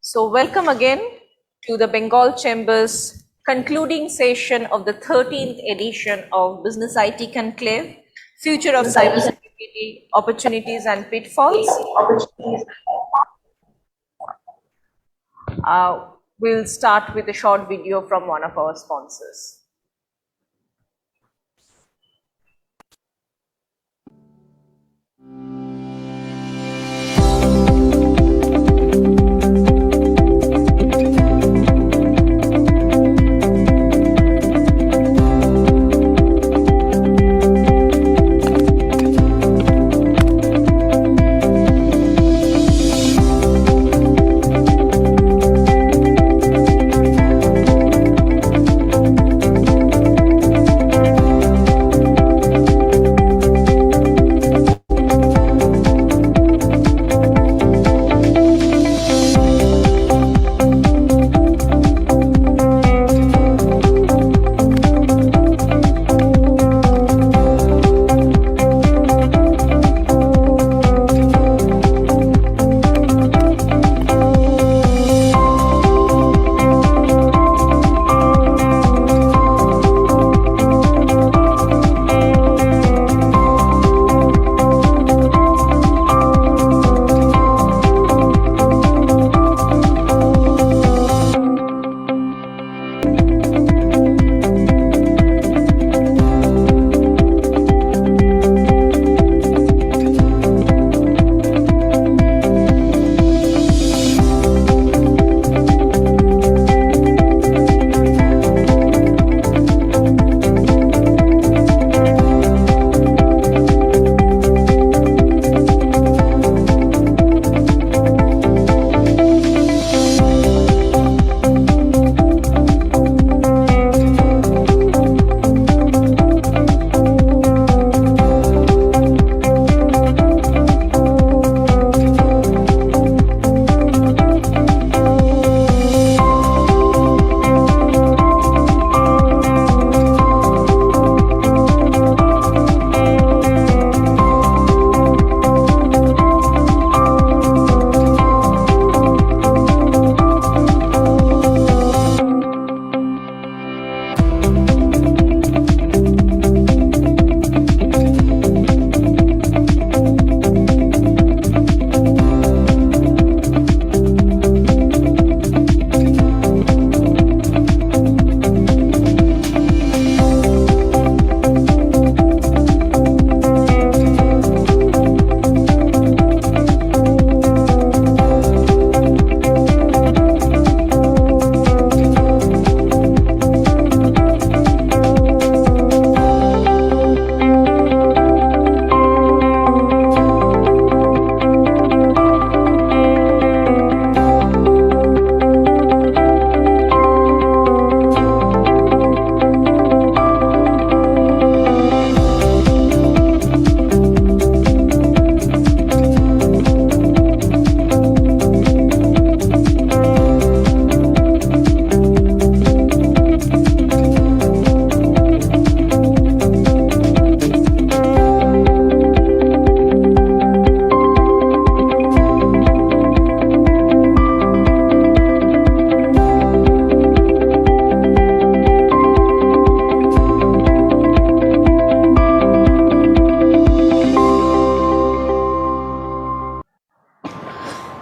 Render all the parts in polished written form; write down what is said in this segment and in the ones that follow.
So welcome again to the Bengal Chamber's concluding session of the 13th edition of Business IT Conclave, Future of Cybersecurity, Opportunities and Pitfalls. We'll start with a short video from one of our sponsors.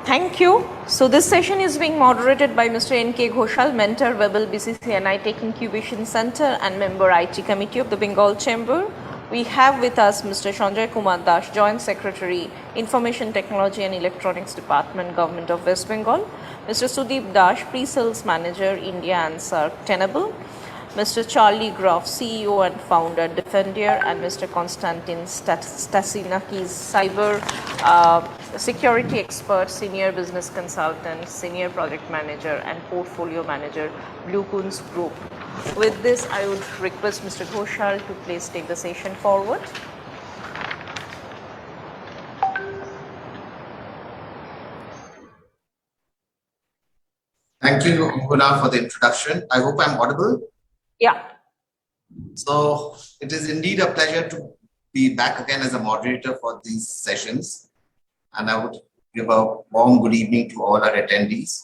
Thank you. So this session is being moderated by Mr. N.K. Ghoshal, Mentor, Webel, BCCNI Tech Incubation Center and Member IT Committee of the Bengal Chamber. We have with us Mr. Sanjay Kumar Das, Joint Secretary, Information Technology and Electronics Department, Government of West Bengal. Mr. Sudeep Das, Pre-Sales Manager, India and SAARC, Tenable. Mr. Charlie Groff, CEO and Founder, Defendier, and Mr. Konstantin Stasinakis, Cyber Security Expert, Senior Business Consultant, Senior Project Manager, and Portfolio Manager, Blue Coons Group. With this, I would request Mr. Ghoshal to please take the session forward. Thank you, Guna, for the introduction. I hope I'm audible. Yeah. So it is indeed a pleasure to be back again as a moderator for these sessions. And I would give a warm good evening to all our attendees.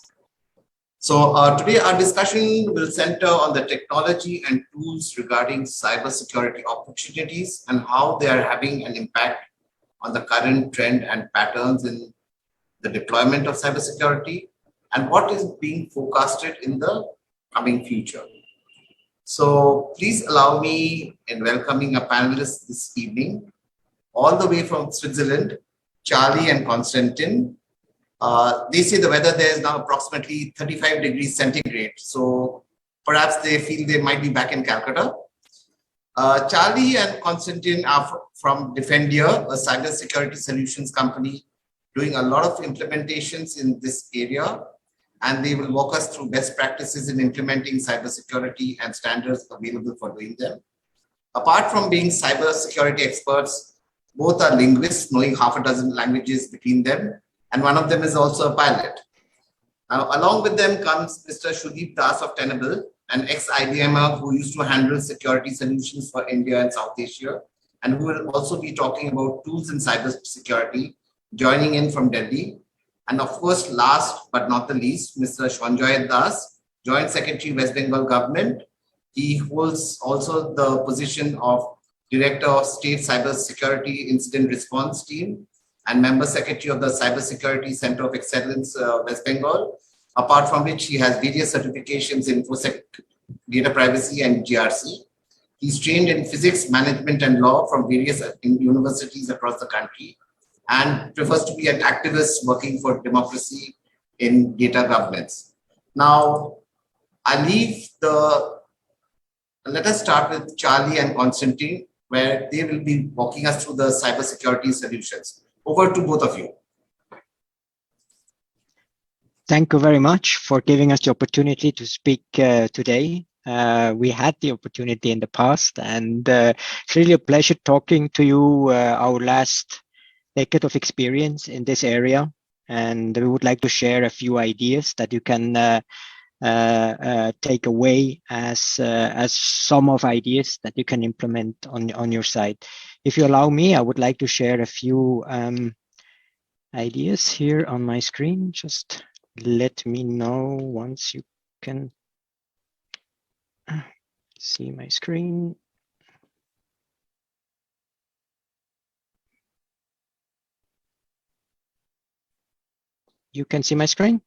Today our discussion will center on the technology and tools regarding cybersecurity opportunities and how they are having an impact on the current trend and patterns in the deployment of cybersecurity and what is being forecasted in the coming future. So please allow me in welcoming a panelist this evening, all the way from Switzerland, Charlie and Konstantin. They say the weather there is now approximately 35 degrees centigrade. So perhaps they feel they might be back in Calcutta. Charlie and Konstantin are from Defendia, a cybersecurity solutions company, doing a lot of implementations in this area. And they will walk us through best practices in implementing cybersecurity and standards available for doing them. Apart from being cybersecurity experts, both are linguists, knowing half a dozen languages between them. And one of them is also a pilot. Along with them comes Mr. Shudip Das of Tenable, an ex-IBMer who used to handle security solutions for India and South Asia, and who will also be talking about tools in cybersecurity, joining in from Delhi. And of course, last but not the least, Mr. Shwanjoy Das, Joint Secretary, West Bengal Government. He holds also the position of Director of State Cybersecurity Incident Response Team and Member Secretary of the Cybersecurity Center of Excellence, West Bengal, apart from which he has various certifications in InfoSec, data privacy and GRC. He's trained in physics, management and law from various universities across the country and prefers to be an activist working for democracy in data governance. Now, let us start with Charlie and Konstantin, where they will be walking us through the cybersecurity solutions. Over to both of you. Thank you very much for giving us the opportunity to speak today. We had the opportunity in the past, and it's really a pleasure talking to you, our last decade of experience in this area. And we would like to share a few ideas that you can take away as some of ideas that you can implement on your side. If you allow me, I would like to share a few ideas here on my screen. Just let me know once you can see my screen. You can see my screen?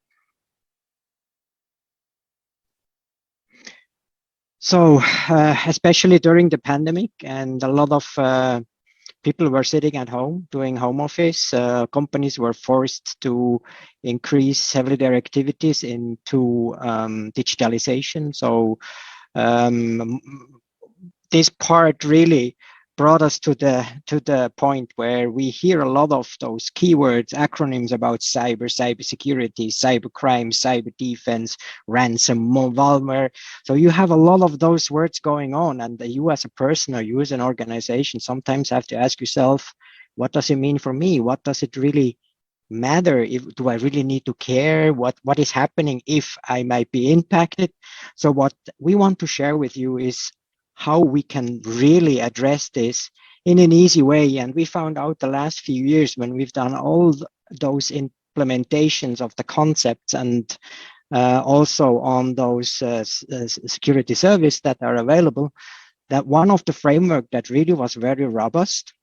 So, especially during the pandemic, and a lot of people were sitting at home doing home office, companies were forced to increase heavily their activities into digitalization. So this part really brought us to the point where we hear a lot of those keywords, acronyms about cybersecurity, cybercrime, cyber defense, ransom, malware. So you have a lot of those words going on, and you as a person or you as an organization sometimes have to ask yourself, what does it mean for me? What does it really matter? Do I really need to care what is happening if I might be impacted? So what we want to share with you is how we can really address this in an easy way. And we found out the last few years when we've done all those implementations of the concepts and also on those security services that are available, that one of the framework that really was very robust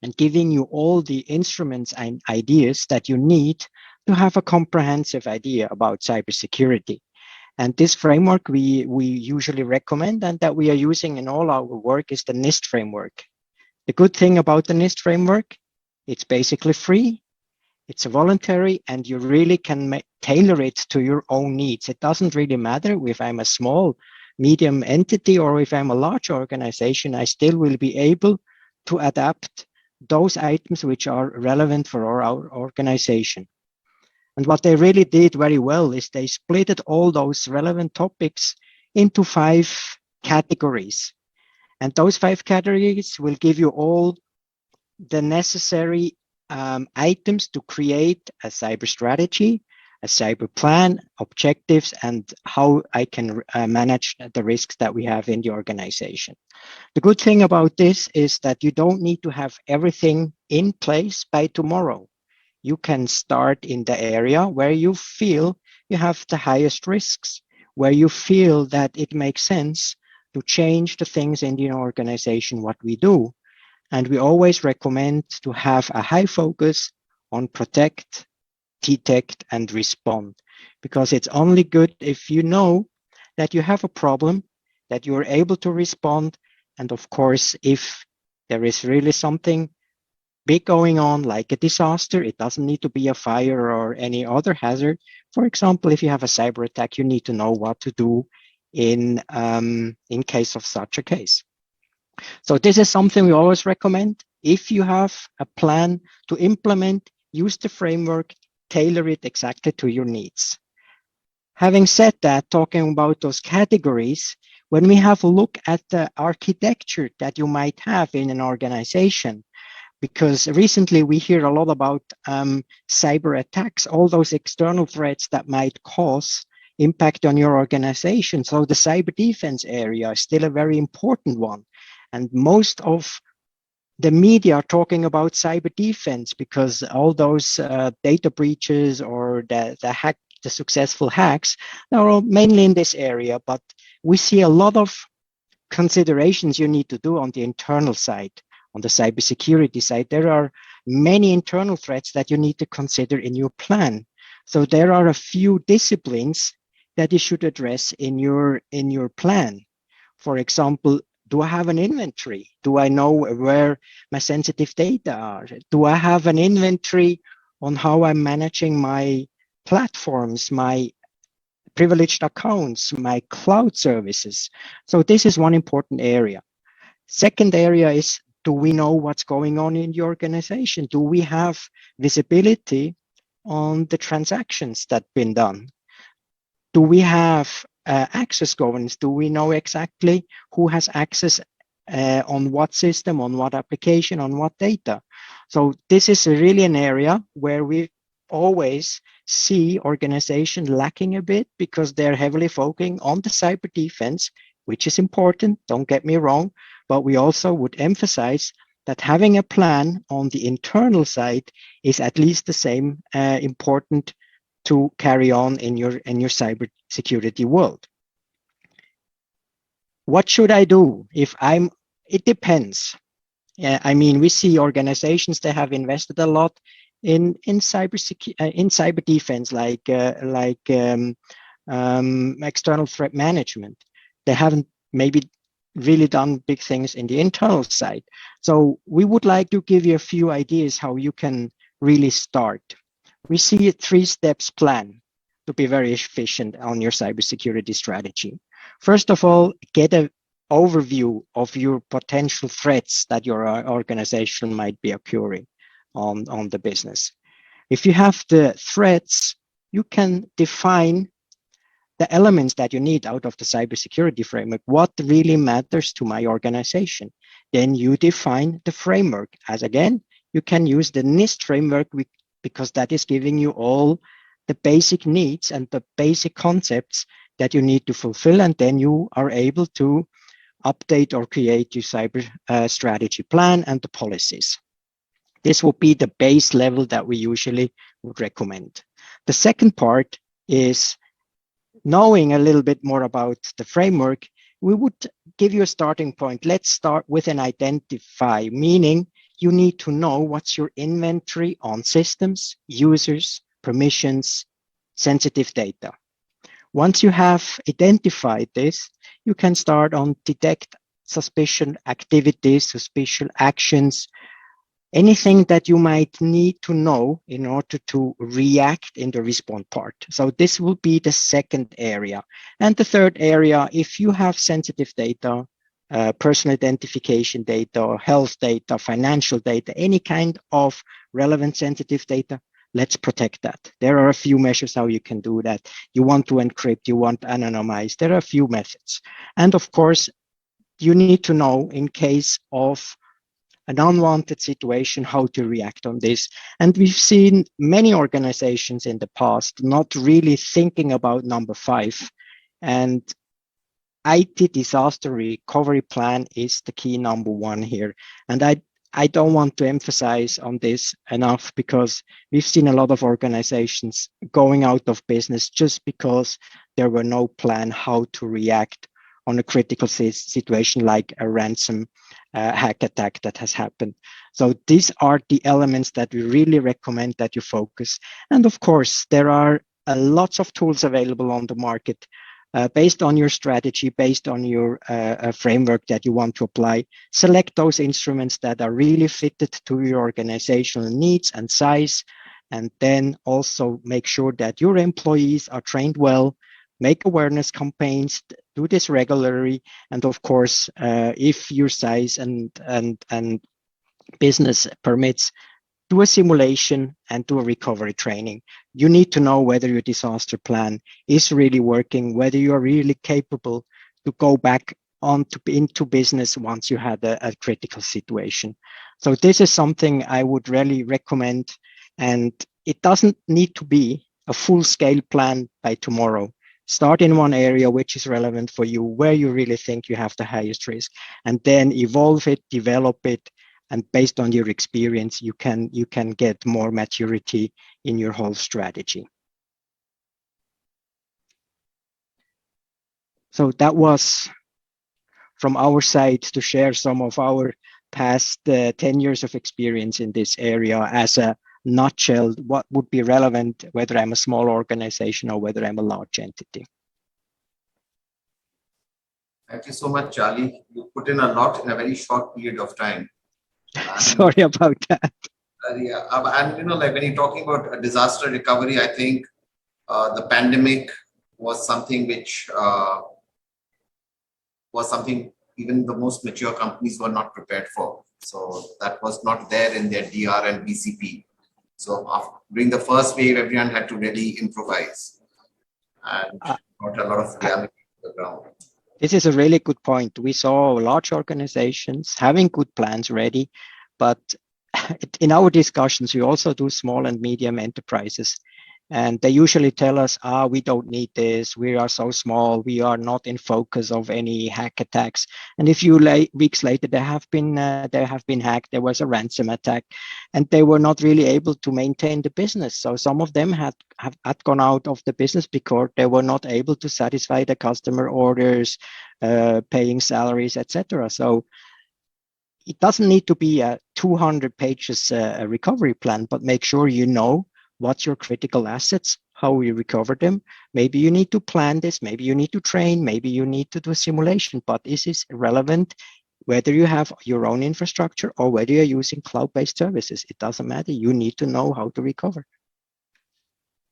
and giving you all the instruments and ideas that you need to have a comprehensive idea about cybersecurity. And this framework we usually recommend and that we are using in all our work is the NIST framework. The good thing about the NIST framework, it's basically free, it's voluntary, and you really can tailor it to your own needs. It doesn't really matter if I'm a small, medium entity or if I'm a large organization, I still will be able to adapt those items which are relevant for our organization. And what they really did very well is they split all those relevant topics into 5 categories. And those 5 categories will give you all the necessary items to create a cyber strategy, a cyber plan, objectives, and how I can manage the risks that we have in the organization. The good thing about this is that you don't need to have everything in place by tomorrow. You can start in the area where you feel you have the highest risks, where you feel that it makes sense to change the things in the organization, what we do. And we always recommend to have a high focus on protect, detect, and respond, because it's only good if you know that you have a problem, that you are able to respond. And of course, if there is really something big going on, like a disaster, it doesn't need to be a fire or any other hazard. For example, if you have a cyber attack, you need to know what to do in case of such a case. So this is something we always recommend. If you have a plan to implement, use the framework, tailor it exactly to your needs. Having said that, talking about those categories, when we have a look at the architecture that you might have in an organization, because recently we hear a lot about cyber attacks, all those external threats that might cause impact on your organization. So the cyber defense area is still a very important one. And most of the media are talking about cyber defense because all those data breaches or the successful hacks are all mainly in this area. But we see a lot of considerations you need to do on the internal side. On the cybersecurity side, there are many internal threats that you need to consider in your plan. So there are a few disciplines that you should address in your plan. For example, do I have an inventory? Do I know where my sensitive data are? Do I have an inventory on how I'm managing my platforms, my privileged accounts, my cloud services? So this is one important area. Second area is, do we know what's going on in the organization? Do we have visibility on the transactions that have been done? Do we have access governance? Do we know exactly who has access on what system, on what application, on what data? So this is really an area where we always see organizations lacking a bit because they're heavily focusing on the cyber defense, which is important, don't get me wrong, but we also would emphasize that having a plan on the internal side is at least the same important to carry on in your cyber security world. What should I do if it depends. I mean, we see organizations that have invested a lot in cyber defense, like external threat management. They haven't maybe really done big things in the internal side. So we would like to give you a few ideas how you can really start. We see a 3-steps plan to be very efficient on your cybersecurity strategy. First of all, get an overview of your potential threats that your organization might be occurring on the business. If you have the threats, you can define the elements that you need out of the cybersecurity framework. What really matters to my organization? Then you define the framework. As again, you can use the NIST framework because that is giving you all the basic needs and the basic concepts that you need to fulfill. And then you are able to update or create your cyber strategy plan and the policies. This will be the base level that we usually would recommend. The second part is knowing a little bit more about the framework. We would give you a starting point. Let's start with an identify, meaning you need to know what's your inventory on systems, users, permissions, sensitive data. Once you have identified this, you can start on detect suspicion activities, suspicious actions, anything that you might need to know in order to react in the response part. So this will be the second area. And the third area, if you have sensitive data, personal identification data, health data, financial data, any kind of relevant sensitive data, let's protect that. There are a few measures how you can do that. You want to encrypt, you want to anonymize. There are a few methods. And of course, you need to know in case of an unwanted situation, how to react on this. And we've seen many organizations in the past not really thinking about number 5. And IT disaster recovery plan is the key number 1 here. And I I don't want to emphasize on this enough because we've seen a lot of organizations going out of business just because there were no plan how to react on a critical situation like a ransom hack attack that has happened. So these are the elements that we really recommend that you focus. And of course, there are lots of tools available on the market based on your strategy, based on your framework that you want to apply. Select those instruments that are really fitted to your organizational needs and size. And then also make sure that your employees are trained well, make awareness campaigns, do this regularly. And of course, if your size and business permits, do a simulation and do a recovery training. You need to know whether your disaster plan is really working, whether you are really capable to go back into business once you had a critical situation. So this is something I would really recommend. And it doesn't need to be a full-scale plan by tomorrow. Start in one area which is relevant for you, where you really think you have the highest risk, and then evolve it, develop it, and based on your experience, you can get more maturity in your whole strategy. So that was from our side to share some of our past 10 years of experience in this area as a nutshell, what would be relevant, whether I'm a small organization or whether I'm a large entity. Thank you so much, Charlie. You put in a lot in a very short period of time. Sorry about that. Yeah, and like when you're talking about a disaster recovery, I think the pandemic was something which was something even the most mature companies were not prepared for. So that was not there in their DR and BCP. So during the first wave, everyone had to really improvise and got a lot of reality to the ground. This is a really good point. We saw large organizations having good plans ready, but in our discussions, we also do small and medium enterprises. And they usually tell us, we don't need this. We are so small. We are not in focus of any hack attacks. And a few weeks later, they have been hacked. There was a ransom attack, and they were not really able to maintain the business. So some of them had gone out of the business because they were not able to satisfy the customer orders, paying salaries, etc. So it doesn't need to be a 200 pages recovery plan, but make sure you know what's your critical assets, how you recover them. Maybe you need to plan this, maybe you need to train, maybe you need to do a simulation, but this is relevant whether you have your own infrastructure or whether you're using cloud-based services. It doesn't matter. You need to know how to recover.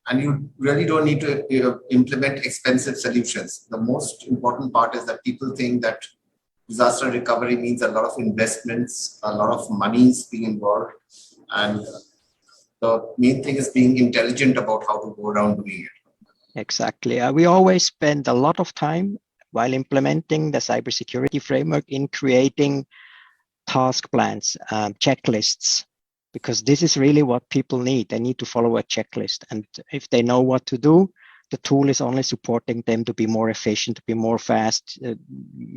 And you really don't need to implement expensive solutions. The most important part is that people think that disaster recovery means a lot of investments, a lot of money is being involved, and the main thing is being intelligent about how to go around doing it. Exactly. We always spend a lot of time while implementing the cybersecurity framework in creating task plans, checklists, because this is really what people need. They need to follow a checklist. And if they know what to do, the tool is only supporting them to be more efficient, to be more fast.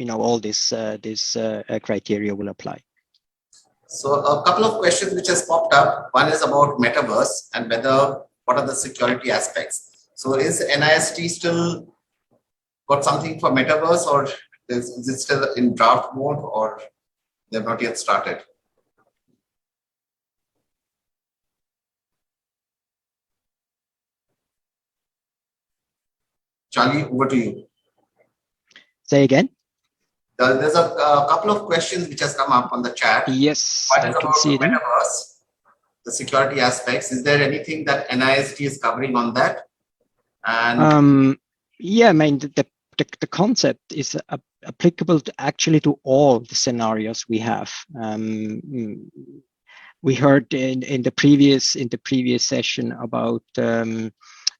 All this criteria will apply. So a couple of questions which has popped up. One is about metaverse and what are the security aspects. So is NIST still got something for metaverse, or is it still in draft mode, or they've not yet started? Charlie, over to you. Say again. There's a couple of questions which has come up on the chat. Yes, One I is can about see them. metaverse, the security aspects. Is there anything that NIST is covering on that? And yeah, I mean the concept is applicable to all the scenarios we have. We heard in the previous session about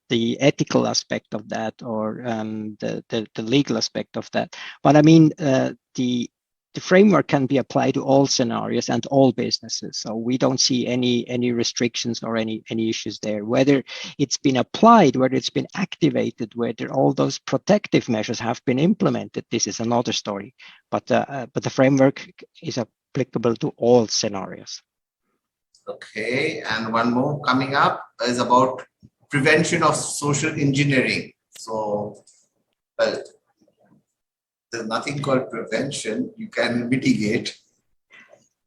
the ethical aspect of that, or the legal aspect of that. But I mean, the framework can be applied to all scenarios and all businesses. So we don't see any restrictions or any issues there. Whether it's been applied, whether it's been activated, whether all those protective measures have been implemented, this is another story. But the framework is applicable to all scenarios. Okay, and one more coming up is about prevention of social engineering. So, well, there's nothing called prevention. You can mitigate.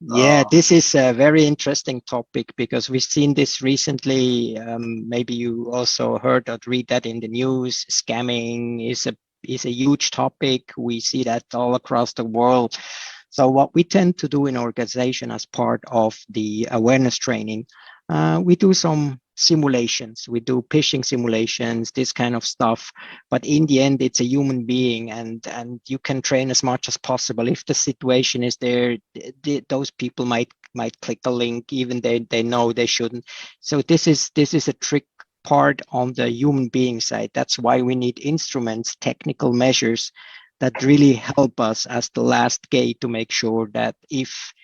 Yeah, this is a very interesting topic because we've seen this recently. Maybe you also heard or read that in the news. Scamming is a huge topic. We see that all across the world. So what we tend to do in organization as part of the awareness training, we do some simulations. We do phishing simulations, this kind of stuff. But in the end, it's a human being, and you can train as much as possible. If the situation is there, those people might click a link, even they know they shouldn't. So this is a trick part on the human being side. That's why we need instruments, technical measures that really help us as the last gate to make sure that if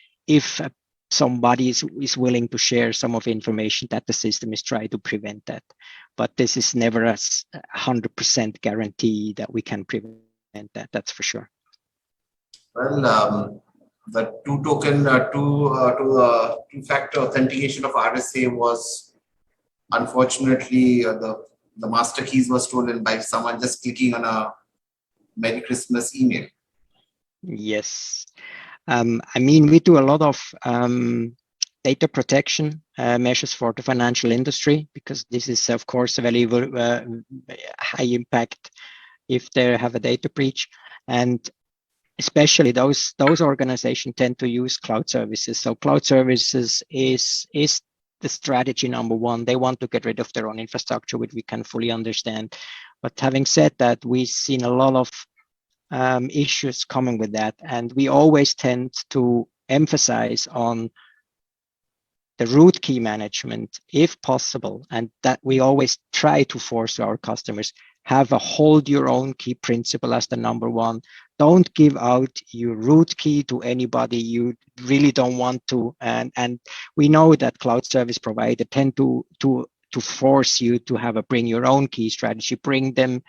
somebody is willing to share some of the information, that the system is trying to prevent that. But this is never a 100% guarantee that we can prevent that. That's for sure. Well, the two-factor authentication of RSA was unfortunately the master keys were stolen by someone just clicking on a Merry Christmas email. Yes. I mean, we do a lot of data protection measures for the financial industry, because this is, of course, a very high impact if they have a data breach. And especially those organizations tend to use cloud services. So cloud services is the strategy number one. They want to get rid of their own infrastructure, which we can fully understand. But having said that, we've seen a lot of issues coming with that. And we always tend to emphasize on the root key management, if possible, and that we always try to force our customers, have a hold your own key principle as the number one. Don't give out your root key to anybody you really don't want to. And we know that cloud service providers tend to force you to have a bring your own key strategy, bring them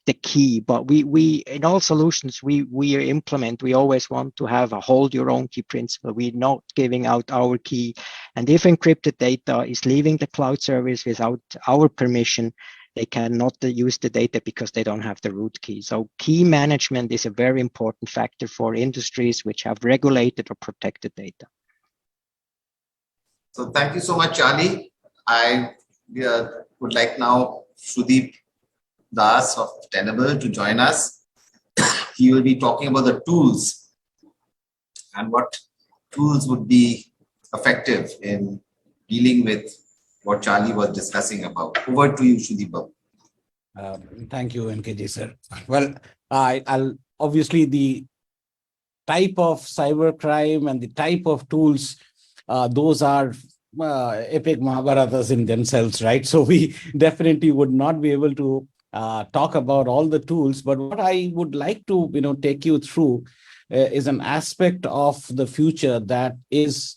the key. But we in all solutions we implement, we always want to have a hold your own key principle. We're not giving out our key. And if encrypted data is leaving the cloud service without our permission, they cannot use the data because they don't have the root key. So key management is a very important factor for industries which have regulated or protected data. So thank you so much, Charlie. I would like now Sudeep Das of Tenable to join us. He will be talking about the tools and what tools would be effective in dealing with what Charlie was discussing about. Over to you, Sudeep. Thank you, NKG sir. Well, I'll obviously the type of cybercrime and the type of tools, those are epic Mahabharatas in themselves, right? So we definitely would not be able to talk about all the tools, but what I would like to take you through is an aspect of the future that is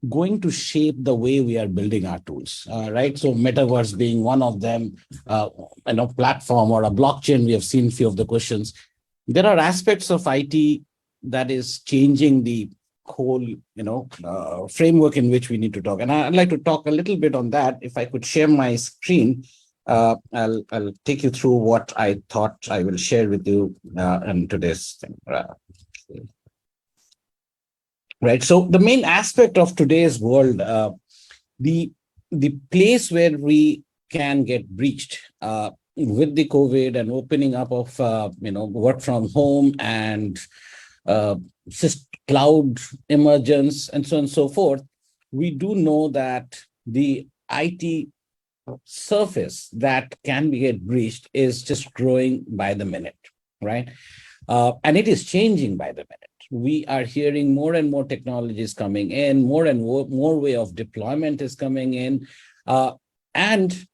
going to shape the way we are building our tools, right? So metaverse being one of them, platform or a blockchain. We have seen a few of the questions. There are aspects of IT that is changing the whole, framework in which we need to talk. And I'd like to talk a little bit on that. If I could share my screen, I'll take you through what I thought I will share with you in today's thing. Right. So the main aspect of today's world, the place where we can get breached with the COVID and opening up of work from home and cloud emergence and so on and so forth, we do know that the IT surface that can get breached is just growing by the minute, right? And it is changing by the minute. We are hearing more and more technologies coming in, more and more way of deployment is coming in. And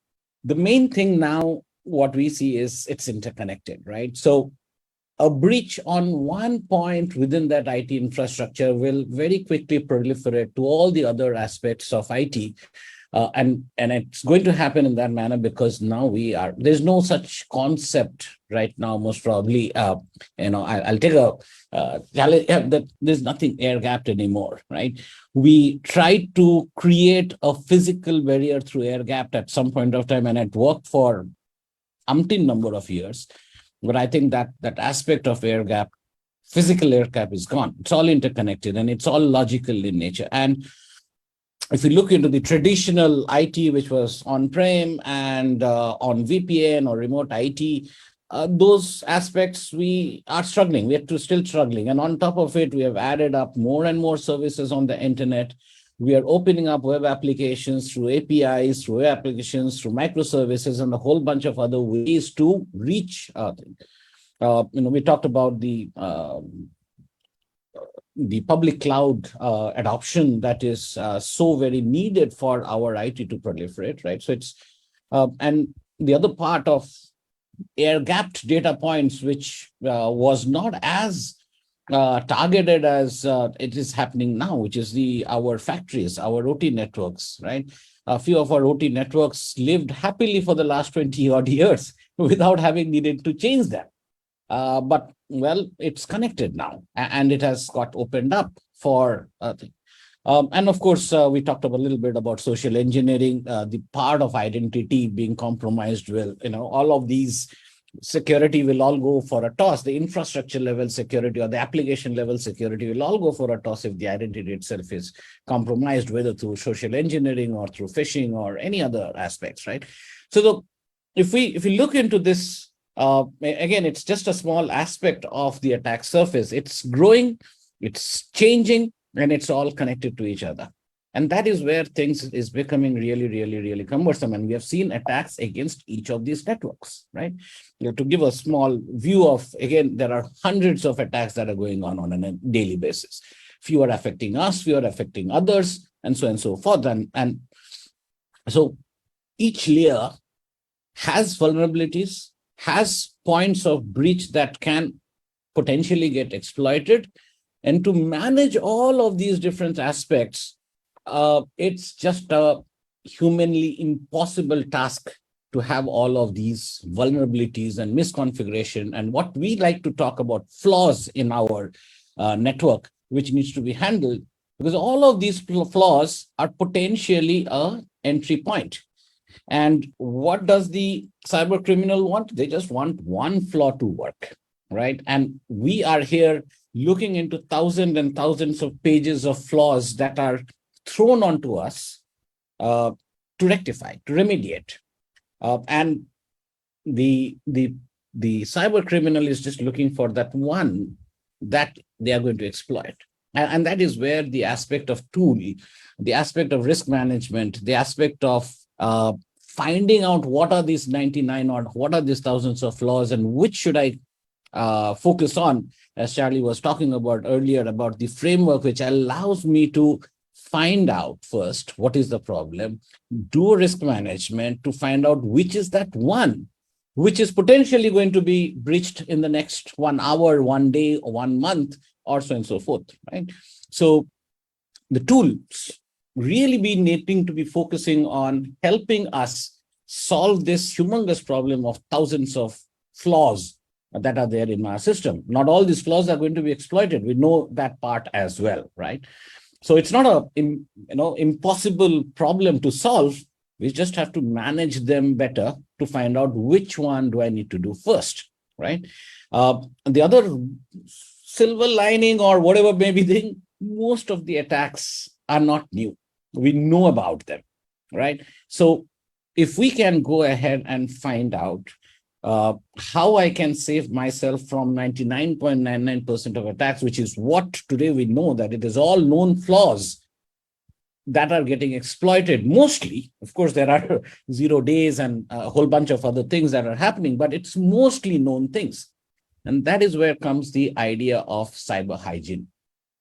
the main thing now, what we see is it's interconnected, right? So a breach on one point within that IT infrastructure will very quickly proliferate to all the other aspects of IT. And it's going to happen in that manner because now there's no such concept right now, most probably. I'll take a challenge that there's nothing air gapped anymore, right? We tried to create a physical barrier through air gapped at some point of time, and it worked for umpteen number of years. But I think that aspect of air gap, physical air gap, is gone. It's all interconnected and it's all logical in nature. And if you look into the traditional IT, which was on-prem and on VPN or remote IT, those aspects we are struggling. We are still struggling. And on top of it, we have added up more and more services on the internet. We are opening up web applications through APIs, through web applications, through microservices, and a whole bunch of other ways to reach. We talked about the public cloud adoption that is so very needed for our IT to proliferate, right? So it's and the other part of air-gapped data points, which was not as targeted as it is happening now, which is our factories, our OT networks, right? A few of our OT networks lived happily for the last 20 odd years without having needed to change them. But well, it's connected now, and it has got opened up for and of course, we talked a little bit about social engineering, the part of identity being compromised. Well, all of these security will all go for a toss. The infrastructure level security or the application level security will all go for a toss if the identity itself is compromised, whether through social engineering or through phishing or any other aspects, right? So if we look into this, again, it's just a small aspect of the attack surface. It's growing, it's changing, and it's all connected to each other. And that is where things is becoming really, really, really cumbersome. And we have seen attacks against each of these networks, right? To give a small view of, again, there are hundreds of attacks that are going on a daily basis. Few are affecting us, few are affecting others, and so on and so forth. And so each layer has vulnerabilities, has points of breach that can potentially get exploited. And to manage all of these different aspects, it's just a humanly impossible task to have all of these vulnerabilities and misconfiguration and what we like to talk about, flaws in our network, which needs to be handled, because all of these flaws are potentially an entry point. And what does the cyber criminal want? They just want one flaw to work, right? And we are here looking into thousands and thousands of pages of flaws that are thrown onto us to rectify, to remediate. And the cyber criminal is just looking for that one that they are going to exploit. And that is where the aspect of tool, the aspect of risk management, the aspect of finding out what are these 99 or what are these thousands of flaws and which should I focus on, as Charlie was talking about earlier, about the framework which allows me to find out first what is the problem, do risk management to find out which is that one which is potentially going to be breached in the next 1 hour, 1 day, or 1 month, or so and so forth, right? So the tools really be needing to be focusing on helping us solve this humongous problem of thousands of flaws that are there in our system. Not all these flaws are going to be exploited. We know that part as well, right? So it's not a impossible problem to solve. We just have to manage them better to find out which one do I need to do first, right? The other silver lining or whatever may be thing, most of the attacks are not new. We know about them, right? So if we can go ahead and find out how I can save myself from 99.99% of attacks, which is what today we know that it is all known flaws that are getting exploited mostly. Of course, there are 0 days and a whole bunch of other things that are happening, but it's mostly known things. And that is where comes the idea of cyber hygiene,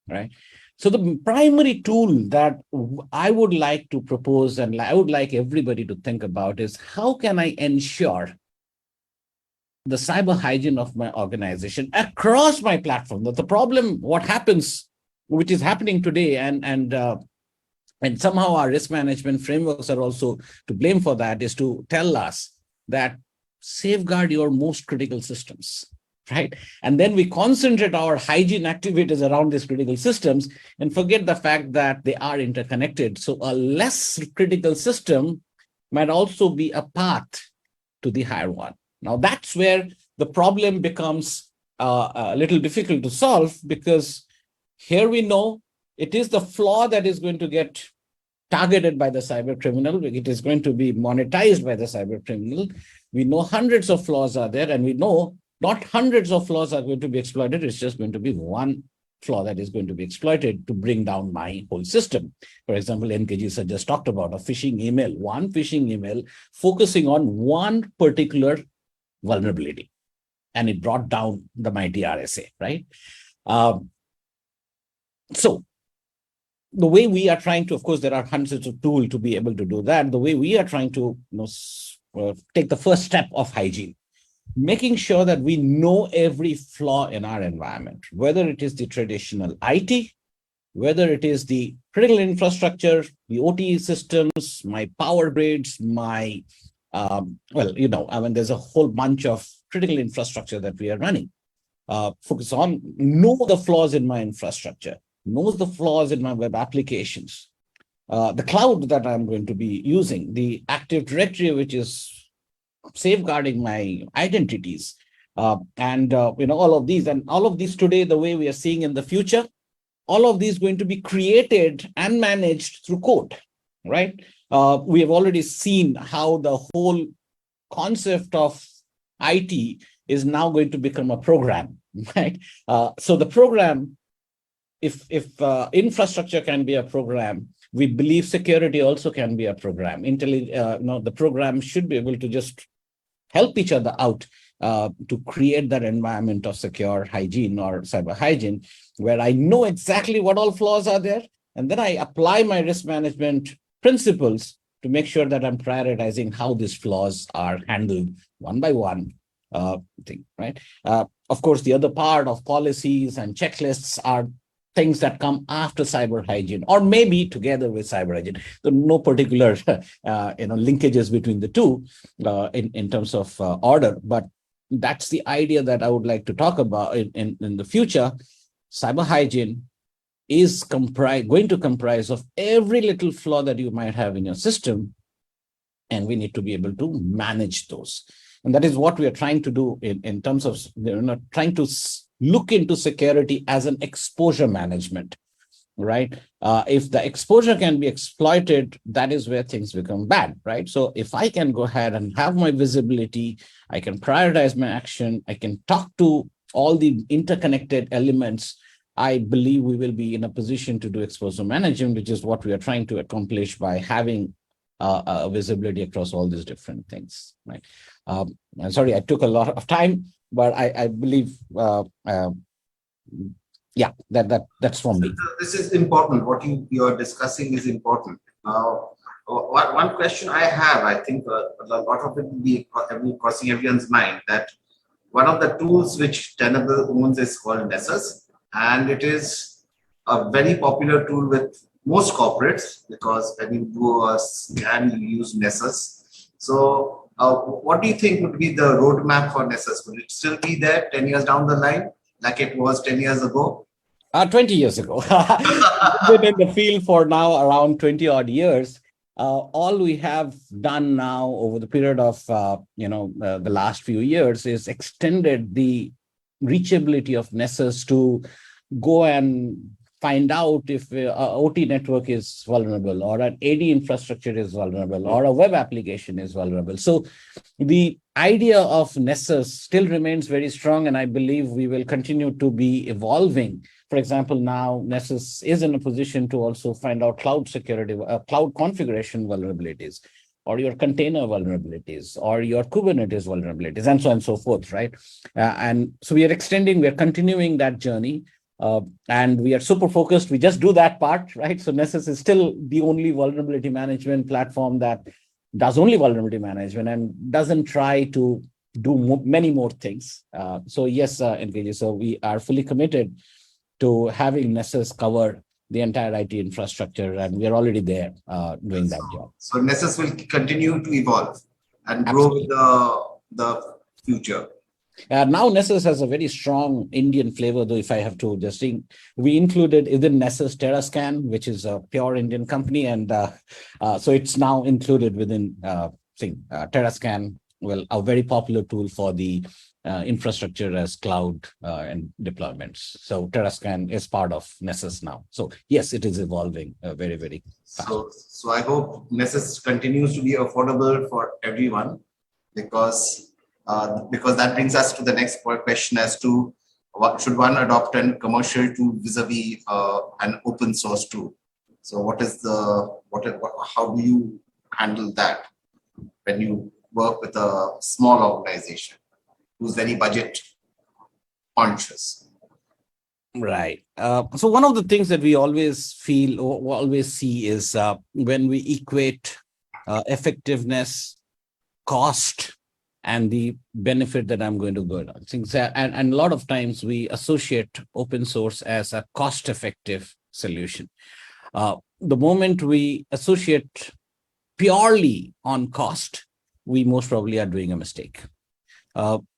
right? So the primary tool that I would like to propose and I would like everybody to think about is how can I ensure the cyber hygiene of my organization across my platform? That the problem, what happens, which is happening today, and and somehow our risk management frameworks are also to blame for that, is to tell us that safeguard your most critical systems, right? And then we concentrate our hygiene activities around these critical systems and forget the fact that they are interconnected. So a less critical system might also be a path to the higher one. Now that's where the problem becomes a little difficult to solve, because here we know it is the flaw that is going to get targeted by the cyber criminal. It is going to be monetized by the cyber criminal. We know hundreds of flaws are there, and we know not hundreds of flaws are going to be exploited. It's just going to be one flaw that is going to be exploited to bring down my whole system. For example, NKG sir just talked about a phishing email, one phishing email focusing on one particular vulnerability, and it brought down the mighty RSA, right? So the way we are trying to, of course, there are hundreds of tools to be able to do that. The way we are trying to take the first step of hygiene, making sure that we know every flaw in our environment, whether it is the traditional IT, whether it is the critical infrastructure, the OT systems, my power grids, my, there's a whole bunch of critical infrastructure that we are running. Focus on, know the flaws in my infrastructure, knows the flaws in my web applications, the cloud that I'm going to be using, the Active Directory, which is safeguarding my identities, all of these. And all of these today, the way we are seeing in the future, all of these going to be created and managed through code, right? We have already seen how the whole concept of IT is now going to become a program, right? So the program, if infrastructure can be a program, we believe security also can be a program. The program should be able to just help each other out to create that environment of secure hygiene or cyber hygiene, where I know exactly what all flaws are there, and then I apply my risk management principles to make sure that I'm prioritizing how these flaws are handled one by one. Right? Of course, the other part of policies and checklists are things that come after cyber hygiene, or maybe together with cyber hygiene. There are no particular linkages between the two in terms of order, but that's the idea that I would like to talk about in the future. Cyber hygiene is going to comprise of every little flaw that you might have in your system, and we need to be able to manage those. And that is what we are trying to do in terms of trying to look into security as an exposure management, right? If the exposure can be exploited, that is where things become bad, right? So if I can go ahead and have my visibility, I can prioritize my action, I can talk to all the interconnected elements, I believe we will be in a position to do exposure management, which is what we are trying to accomplish by having visibility across all these different things, right? I'm sorry, I took a lot of time, but I believe, that's from me. This is important. What you're discussing is important. One question I have, I think a lot of it will be crossing everyone's mind, that one of the tools which Tenable owns is called Nessus, and it is a very popular tool with most corporates, because when you do a scan, you use Nessus. So what do you think would be the roadmap for Nessus? Will it still be there 10 years down the line, like it was 10 years ago? 20 years ago. I've been in the field for now around 20 odd years. All we have done now over the period of the last few years is extended the reachability of Nessus to go and find out if an OT network is vulnerable, or an AD infrastructure is vulnerable, or a web application is vulnerable. So the idea of Nessus still remains very strong, and I believe we will continue to be evolving. For example, now Nessus is in a position to also find out cloud security, cloud configuration vulnerabilities, or your container vulnerabilities, or your Kubernetes vulnerabilities, and so on and so forth, right? And so we are continuing that journey. And we are super focused. We just do that part, right? So Nessus is still the only vulnerability management platform that does only vulnerability management and doesn't try to do many more things. So yes, NKG, so we are fully committed to having Nessus cover the entire IT infrastructure, and we are already there doing that job. So Nessus will continue to evolve and grow Absolutely. with the future. Now Nessus has a very strong Indian flavor, though if I have to just think, we included within Nessus TerraScan, which is a pure Indian company, and so it's now included within TerraScan, well, a very popular tool for the infrastructure as cloud and deployments. So TerraScan is part of Nessus now. So yes, it is evolving very, very fast. So I hope Nessus continues to be affordable for everyone, because that brings us to the next question as to what should one adopt a commercial tool vis-a-vis an open source tool. So how do you handle that when you work with a small organization who's very budget conscious? Right. So one of the things that we always feel or always see is when we equate effectiveness, cost, and the benefit that I'm going to go on. And a lot of times we associate open source as a cost-effective solution. The moment we associate purely on cost, we most probably are doing a mistake.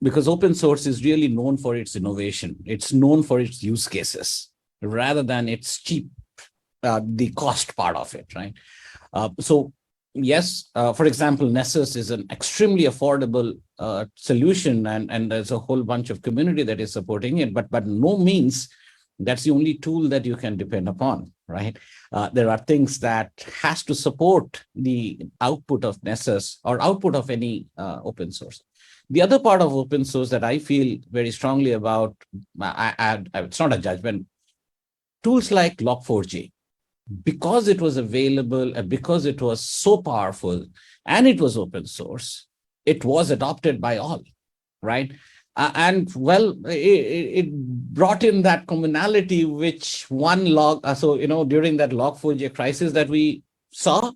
Because open source is really known for its innovation. It's known for its use cases rather than its cheap, the cost part of it, right? So yes, for example, Nessus is an extremely affordable solution, and there's a whole bunch of community that is supporting it, but no means that's the only tool that you can depend upon, right? There are things that has to support the output of Nessus or output of any open source. The other part of open source that I feel very strongly about, it's not a judgment, tools like Log4j, because it was available and because it was so powerful and it was open source, it was adopted by all, right? And well, it brought in that commonality which one log, during that Log4j crisis that we saw,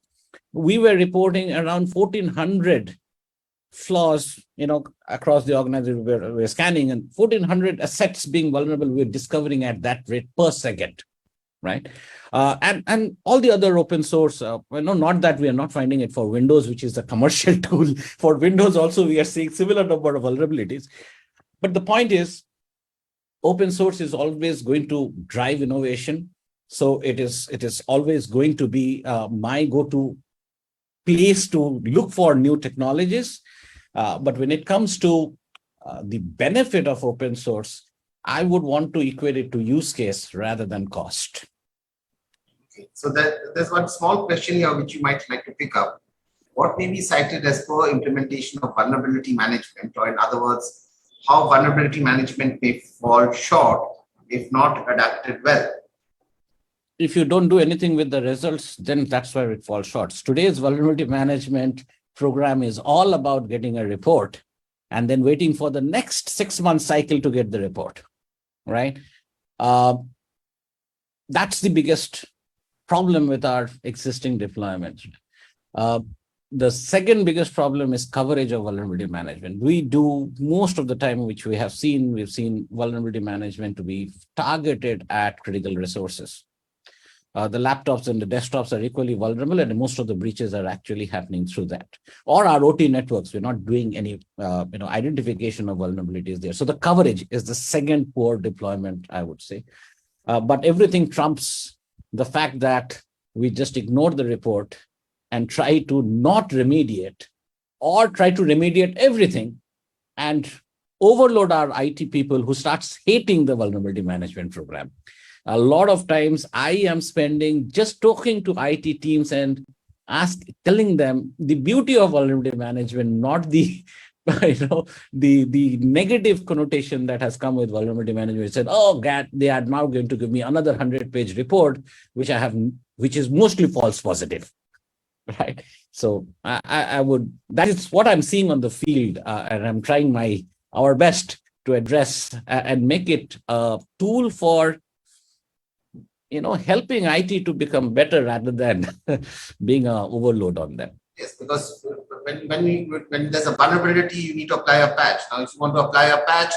we were reporting around 1,400 flaws, across the organization. We're scanning, and 1,400 assets being vulnerable, we're discovering at that rate per second. Right. And all the other open source, not that we are not finding it for Windows, which is a commercial tool. For Windows also, we are seeing similar number of vulnerabilities. But the point is, open source is always going to drive innovation. So it is always going to be my go-to place to look for new technologies. But when it comes to the benefit of open source, I would want to equate it to use case rather than cost. Okay. So there's one small question here which you might like to pick up. What may be cited as poor implementation of vulnerability management, or in other words, how vulnerability management may fall short if not adapted well? If you don't do anything with the results, then that's where it falls short. Today's vulnerability management program is all about getting a report and then waiting for the next 6-month cycle to get the report, right? That's the biggest problem with our existing deployments. The second biggest problem is coverage of vulnerability management. We do most of the time, which we've seen vulnerability management to be targeted at critical resources. The laptops and the desktops are equally vulnerable, and most of the breaches are actually happening through that. Or our OT networks, we're not doing any identification of vulnerabilities there. So the coverage is the second poor deployment, I would say. But everything trumps the fact that we just ignore the report and try to not remediate, or try to remediate everything and overload our IT people who starts hating the vulnerability management program. A lot of times I am spending just talking to IT teams and telling them the beauty of vulnerability management, not the the negative connotation that has come with vulnerability management. It said, oh God, they are now going to give me another 100-page report, which is mostly false positive, right? So that is what I'm seeing on the field, and I'm trying our best to address and make it a tool for helping IT to become better rather than being an overload on them. Yes, because when there's a vulnerability, you need to apply a patch. Now, if you want to apply a patch,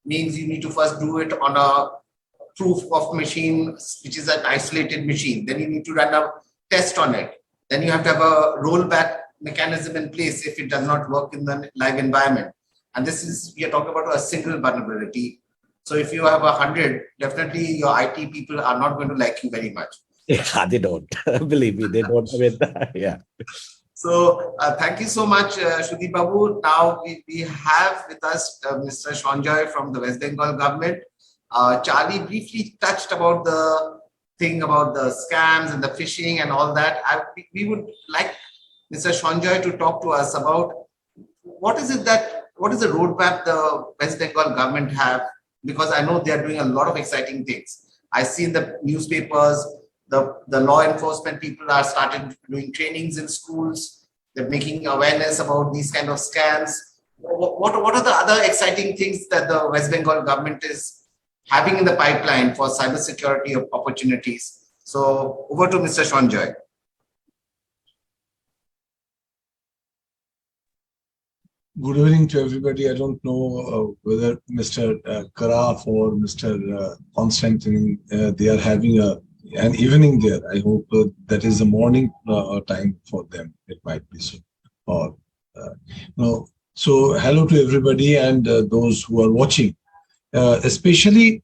means you need to first do it on a proof of machine, which is an isolated machine. Then you need to run a test on it. Then you have to have a rollback mechanism in place if it does not work in the live environment. And this is, we are talking about a single vulnerability. So if you have 100, definitely your IT people are not going to like you very much. Yeah, they don't. Believe me, they don't. I mean, yeah. So thank you so much, Shruti Babu. Now we have with us Mr. Sanjoy from the West Bengal government. Charlie briefly touched about the thing about the scams and the phishing and all that. We would like Mr. Sanjoy to talk to us about what is the roadmap the West Bengal government have, because I know they are doing a lot of exciting things. I see in the newspapers, the law enforcement people are starting doing trainings in schools. They're making awareness about these kind of scams. What are the other exciting things that the West Bengal government is having in the pipeline for cybersecurity opportunities? So over to Mr. Sanjoy. Good evening to everybody. I don't know whether Mr. Karaf or Mr. Constantine, they are having an evening there. I hope that is the morning time for them. It might be so. Or no. So hello to everybody and those who are watching. Especially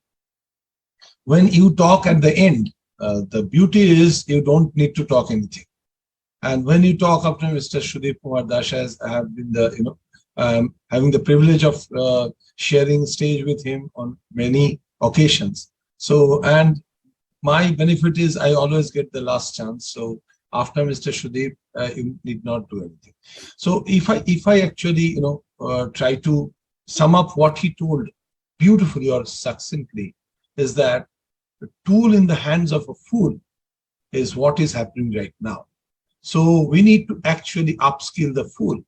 when you talk at the end, the beauty is you don't need to talk anything. And when you talk after Mr. Shudip Kumar Das, as I have been the having the privilege of sharing stage with him on many occasions. So, and my benefit is I always get the last chance. So after Mr. Shudip, you need not do anything. So if I actually, try to sum up what he told beautifully or succinctly, is that the tool in the hands of a fool is what is happening right now. So we need to actually upskill the fool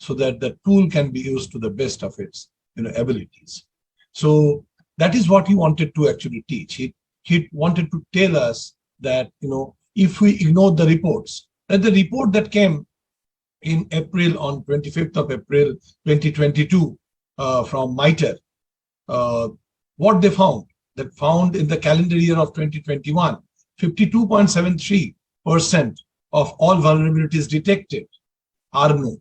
so that the tool can be used to the best of its abilities. So that is what he wanted to actually teach. He wanted to tell us that if we ignore the reports, that the report that came in April, on 25th of April 2022 from MITRE, what they found in the calendar year of 2021, 52.73% of all vulnerabilities detected are known.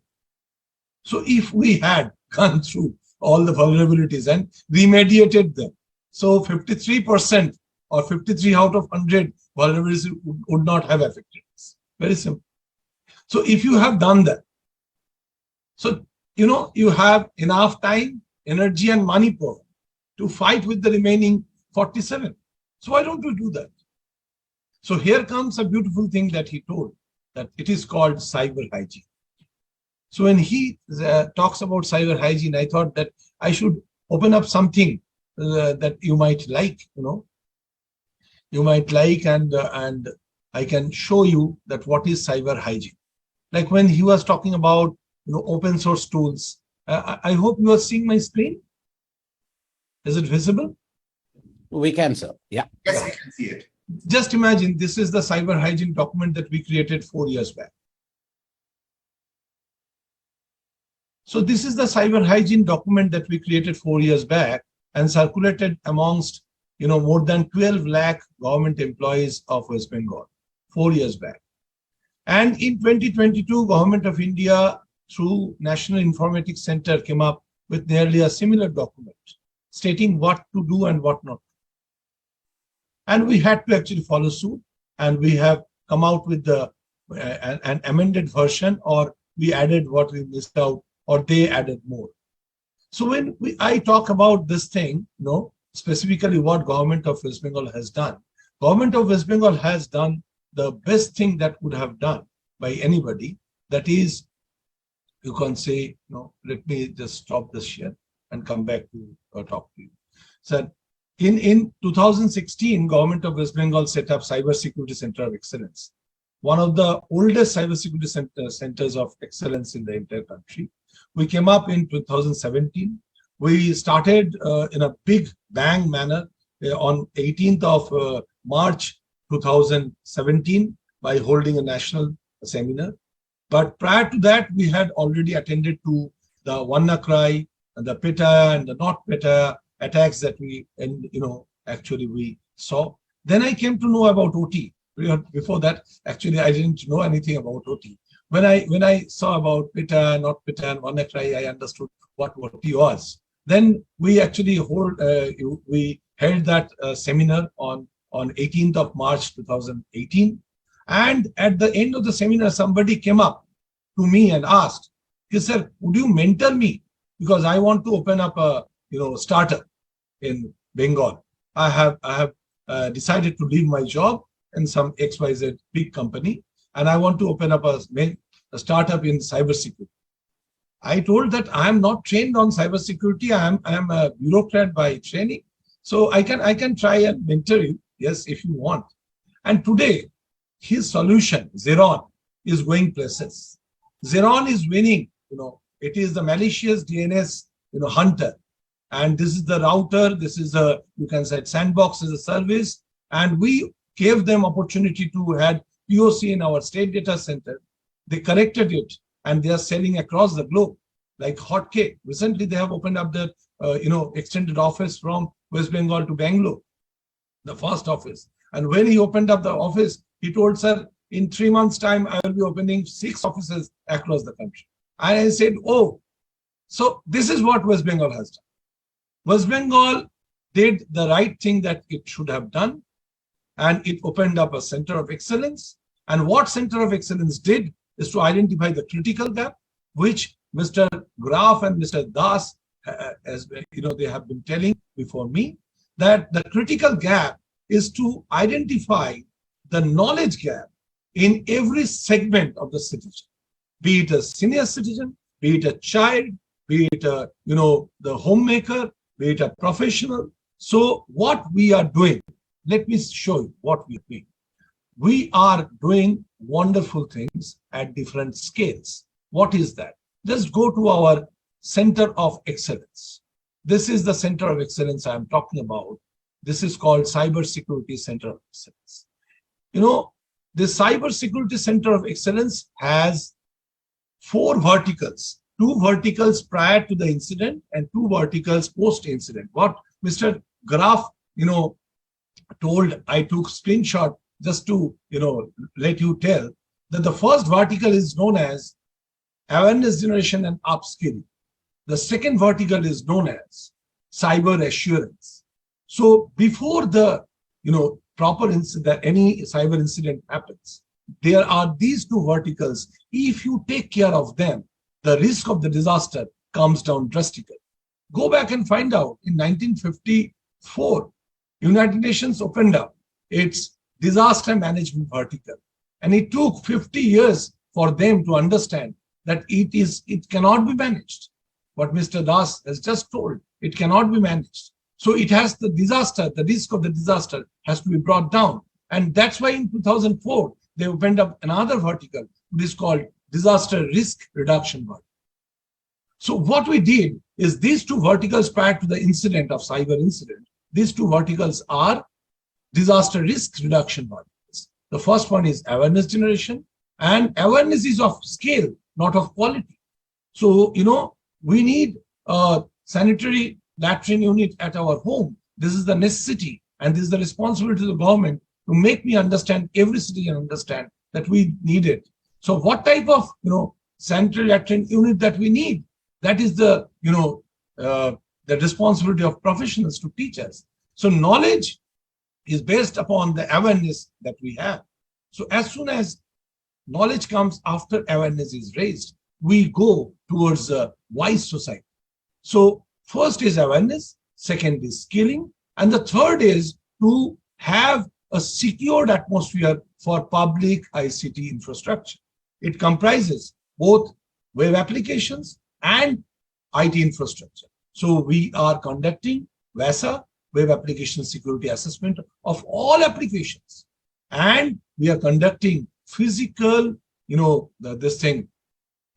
So if we had gone through all the vulnerabilities and remediated them, so 53% or 53 out of 100 vulnerabilities would not have affected us. Very simple. So if you have done that, so you have enough time, energy and money power to fight with the remaining 47. So why don't we do that? So here comes a beautiful thing that he told, that it is called cyber hygiene. So when he talks about cyber hygiene, I thought that I should open up something that you might like, you might like, and I can show you that what is cyber hygiene. Like when he was talking about open source tools, I hope you are seeing my screen. Is it visible? We can, sir. Yeah. Yes, we can see it. Just imagine this is the cyber hygiene document that we created 4 years back. So this is the cyber hygiene document that we created 4 years back and circulated amongst more than 12 lakh government employees of West Bengal 4 years back. And in 2022, Government of India through National Informatics Center came up with nearly a similar document stating what to do and what not to do. And we had to actually follow suit, and we have come out with an amended version, or we added what we missed out, or they added more. So when I talk about this thing, specifically what Government of West Bengal has done, Government of West Bengal has done the best thing that could have done by anybody. That is, you can say, let me just stop this share and come back to talk to you. So in 2016, Government of West Bengal set up Cybersecurity Center of Excellence, one of the oldest cybersecurity centers of excellence in the entire country. We came up in 2017. We started in a big bang manner on 18th of March 2017 by holding a national seminar. But prior to that, we had already attended to the WannaCry and the PETA and the not PETA attacks that we actually saw. Then I came to know about OT. Before that, actually, I didn't know anything about OT. When I saw about PITA, not PITA, and WannaCry, I understood what OT was. Then we actually we held that seminar on 18th of March 2018. And at the end of the seminar, somebody came up to me and asked, he said, would you mentor me? Because I want to open up a startup in Bengal. I have decided to leave my job in some XYZ big company, and I want to open up a startup in cybersecurity. I told that I am not trained on cybersecurity. I am a bureaucrat by training, so I can try and mentor you. Yes, if you want. And today, his solution, Xeron, is going places. Xeron is winning. It is the malicious DNS hunter, and this is the router. This is a, you can say, sandbox as a service, and we gave them opportunity to have POC in our state data center. They corrected it, and they are selling across the globe like hotcake. Recently, they have opened up their extended office from West Bengal to Bangalore, the first office. And when he opened up the office, he told, sir, in 3 months' time, I will be opening 6 offices across the country. And I said, oh, so this is what West Bengal has done. West Bengal did the right thing that it should have done, and it opened up a center of excellence. And what center of excellence did is to identify the critical gap, which Mr. Graf and Mr. Das, they have been telling before me, that the critical gap is to identify the knowledge gap in every segment of the citizen, be it a senior citizen, be it a child, be it a, the homemaker, be it a professional. So what we are doing, let me show you what we are doing. We are doing wonderful things at different scales. What is that? Just go to our center of excellence. This is the center of excellence I am talking about. This is called Cybersecurity Center of Excellence. The Cybersecurity Center of Excellence has 4 verticals, 2 verticals prior to the incident and 2 verticals post-incident. What Mr. Graf, told, I took screenshot just to, let you tell that the first vertical is known as awareness generation and upskilling. The second vertical is known as cyber assurance. So before the, proper incident, any cyber incident happens, there are these 2 verticals. If you take care of them, the risk of the disaster comes down drastically. Go back and find out in 1954, United Nations opened up its disaster management vertical. And it took 50 years for them to understand that it cannot be managed. What Mr. Das has just told, it cannot be managed. So it has the disaster, the risk of the disaster has to be brought down. And that's why in 2004, they opened up another vertical, which is called disaster risk reduction vertical. So what we did is these 2 verticals prior to the incident of cyber incident, these 2 verticals are disaster risk reduction verticals. The first one is awareness generation, and awareness is of scale, not of quality. So, we need a sanitary latrine unit at our home. This is the necessity, and this is the responsibility of the government to make me understand, every citizen understand that we need it. So what type of, sanitary latrine unit that we need? That is the, the responsibility of professionals to teach us. So knowledge is based upon the awareness that we have. So as soon as knowledge comes after awareness is raised, we go towards a wise society. So first is awareness, second is skilling, and the third is to have a secured atmosphere for public ICT infrastructure. It comprises both web applications and IT infrastructure. So we are conducting WASA, Web Application Security Assessment of all applications. And we are conducting physical,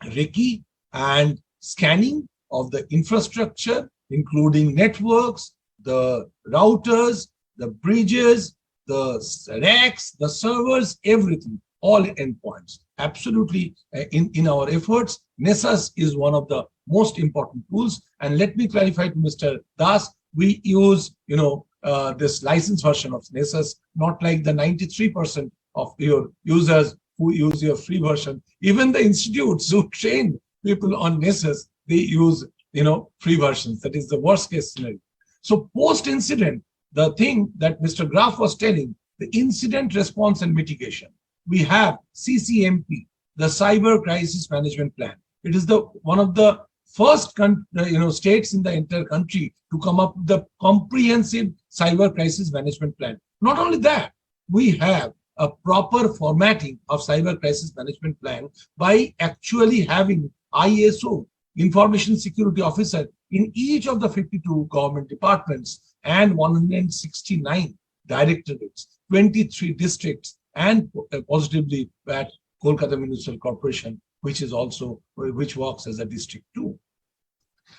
Recce and scanning of the infrastructure, including networks, the routers, the bridges, the racks, the servers, everything, all endpoints. Absolutely, in our efforts, Nessus is one of the most important tools. And let me clarify to Mr. Das, we use, this licensed version of Nessus, not like the 93% of your users who use your free version. Even the institutes who train people on Nessus, they use free versions. That is the worst case scenario. So post-incident, the thing that Mr. Graf was telling, the incident response and mitigation, we have CCMP, the Cyber Crisis Management Plan. It is one of the first states in the entire country to come up with the comprehensive cyber crisis management plan. Not only that, we have a proper formatting of cyber crisis management plan by actually having ISO, Information Security Officer, in each of the 52 government departments and 169 directorates, 23 districts, and positively at Kolkata Municipal Corporation, which works as a district too.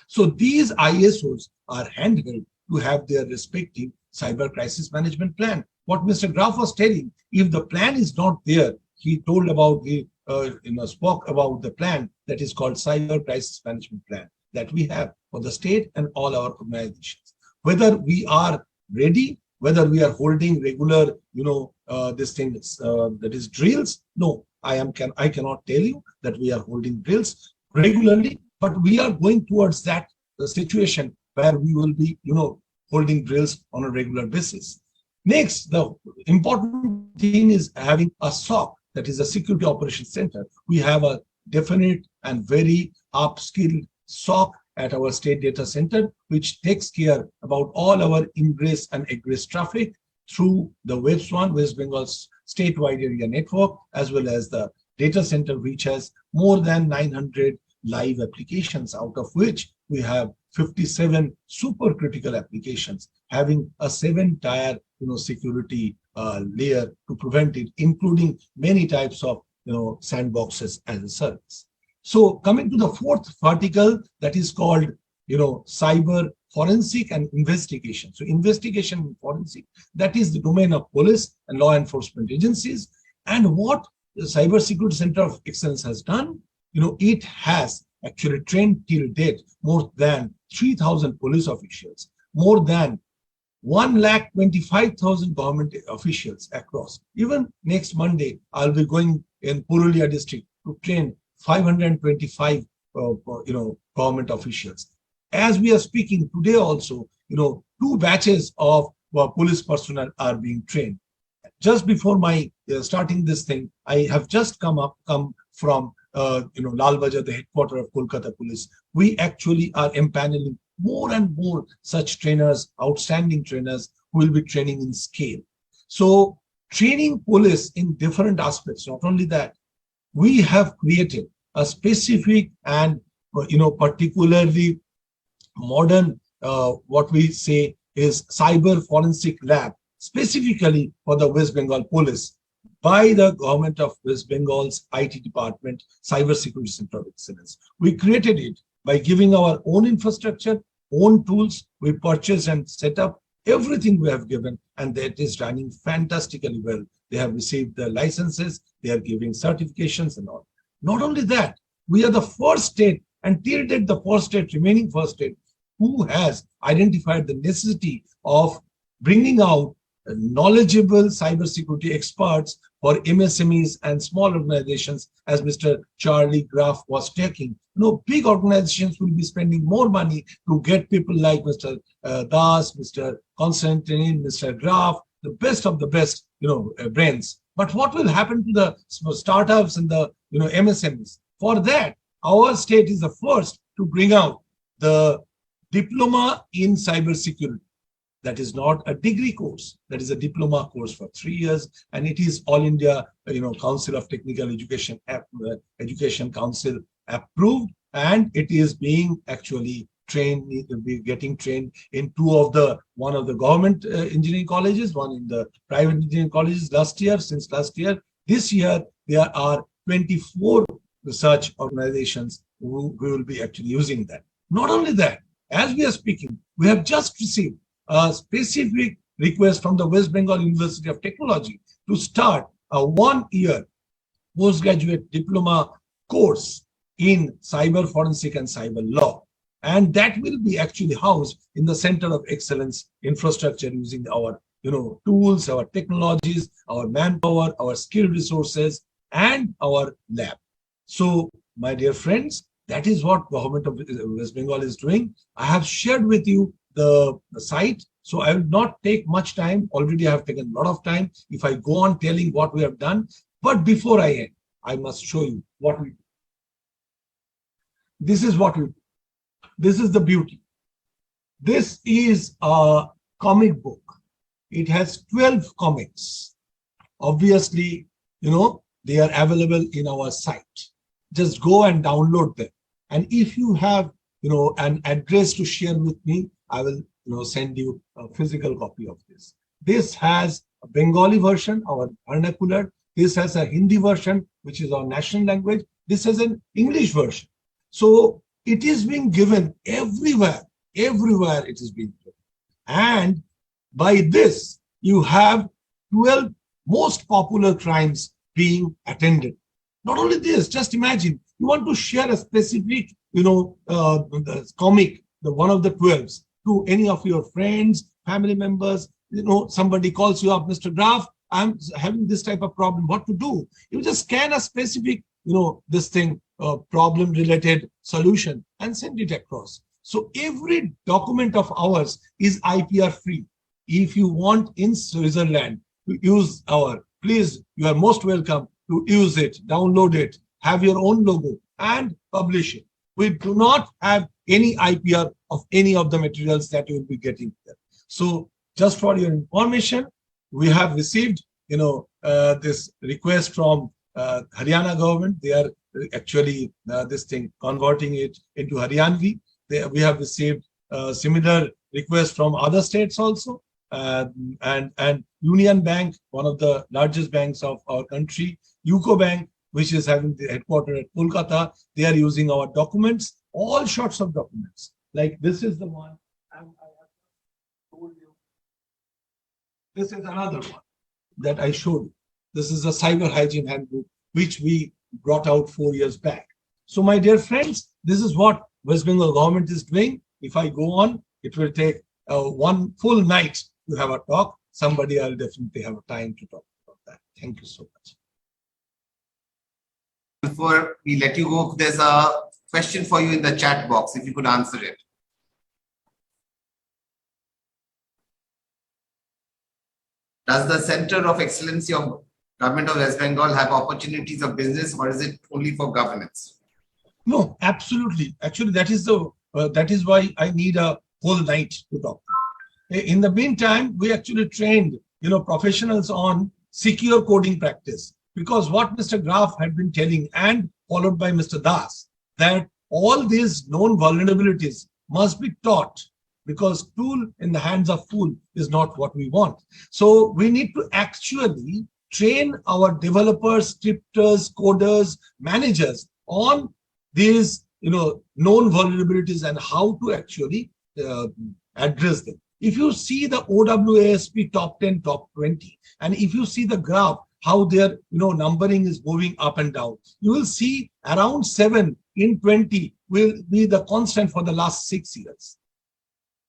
So these ISOs are handheld to have their respective cyber crisis management plan. What Mr. Graf was telling, if the plan is not there, he told about spoke about the plan that is called Cyber Crisis Management Plan that we have for the state and all our organizations. Whether we are ready, whether we are holding regular, that is drills. No, I cannot tell you that we are holding drills regularly, but we are going towards that situation where we will be, holding drills on a regular basis. Next, the important thing is having a SOC, that is a Security Operations Center. We have a definite and very upskilled SOC at our state data center, which takes care about all our ingress and egress traffic through the WebSwan, West Bengal's statewide area network, as well as the data center, which has more than 900 live applications, out of which we have 57 supercritical applications having a 7-tier security layer to prevent it, including many types of sandboxes as a service. So coming to the fourth vertical, that is called cyber forensic and investigation. So investigation and forensic, that is the domain of police and law enforcement agencies. And what the Cybersecurity Center of Excellence has done, it has actually trained till date more than 3,000 police officials, more than 125,000 government officials across. Even next Monday, I'll be going in Purulia district to train 525 government officials. As we are speaking today also, 2 batches of police personnel are being trained. Just before my starting this thing, I have just come from Lal Bazaar, the headquarters of Kolkata Police. We actually are empaneling more and more such trainers, outstanding trainers who will be training in scale. So training police in different aspects. Not only that, we have created a specific and particularly modern what we say is cyber forensic lab specifically for the West Bengal Police by the government of West Bengal's IT department, Cybersecurity Center of Excellence. We created it by giving our own infrastructure, own tools. We purchased and set up everything we have given, and that is running fantastically well. They have received the licenses, they are giving certifications and all. Not only that, we are the first state, and till date the remaining first state, who has identified the necessity of bringing out knowledgeable cybersecurity experts for MSMEs and small organizations, as Mr. Charlie Graf was taking. Big organizations will be spending more money to get people like Mr. Das, Mr. Constantine, Mr. Graf, the best of the best, brains. But what will happen to the startups and the, MSMEs? For that, our state is the first to bring out the diploma in cybersecurity. That is not a degree course. That is a diploma course for 3 years, and it is All India, Council of Technical Education, Education Council approved, and it is being actually trained. It will be getting trained in one of the government engineering colleges, one in the private engineering colleges since last year. This year, there are 24 research organizations who will be actually using that. Not only that, as we are speaking, we have just received a specific request from the West Bengal University of Technology to start a 1-year postgraduate diploma course in cyber forensic and cyber law. And that will be actually housed in the Center of Excellence infrastructure using our tools, our technologies, our manpower, our skilled resources, and our lab. So, my dear friends, that is what government of West Bengal is doing. I have shared with you the site, so I will not take much time. Already I have taken a lot of time if I go on telling what we have done. But before I end, I must show you what we do. This is what we do. This is the beauty. This is a comic book. It has 12 comics. Obviously, they are available in our site. Just go and download them. And if you have, an address to share with me, I will, send you a physical copy of this. This has a Bengali version, our vernacular. This has a Hindi version, which is our national language. This has an English version. So it is being given everywhere. Everywhere it is being given. And by this, you have 12 most popular crimes being attended. Not only this, just imagine, you want to share a specific, comic, one of the 12s, to any of your friends, family members. Somebody calls you up, Mr. Graf, I'm having this type of problem, what to do? You just scan a specific, this thing, problem related solution and send it across. So every document of ours is IPR free. If you want in Switzerland to use please, you are most welcome to use it, download it, have your own logo and publish it. We do not have any IPR of any of the materials that you will be getting there. So just for your information, we have received, this request from Haryana government. They are actually converting it into Haryanvi. We have received similar requests from other states also. And Union Bank, one of the largest banks of our country, UCO Bank, which is having the headquarters at Kolkata, they are using our documents, all sorts of documents. Like this is the one I have told you. This is another one that I showed you. This is a cyber hygiene handbook, which we brought out 4 years back. So my dear friends, this is what West Bengal government is doing. If I go on, it will take one full night to have a talk. Somebody will definitely have a time to talk about that. Thank you so much. Before we let you go, there's a question for you in the chat box, if you could answer it. Does the Center of Excellency of Government of West Bengal have opportunities of business, or is it only for governance? No, absolutely. Actually, that is why I need a whole night to talk. In the meantime, we actually trained, professionals on secure coding practice, because what Mr. Graf had been telling, and followed by Mr. Das, that all these known vulnerabilities must be taught, because tool in the hands of fool is not what we want. So we need to actually train our developers, scripters, coders, managers on these, known vulnerabilities and how to actually address them. If you see the OWASP top 10, top 20, and if you see the graph, how their numbering is moving up and down, you will see around 7 in 20 will be the constant for the last 6 years.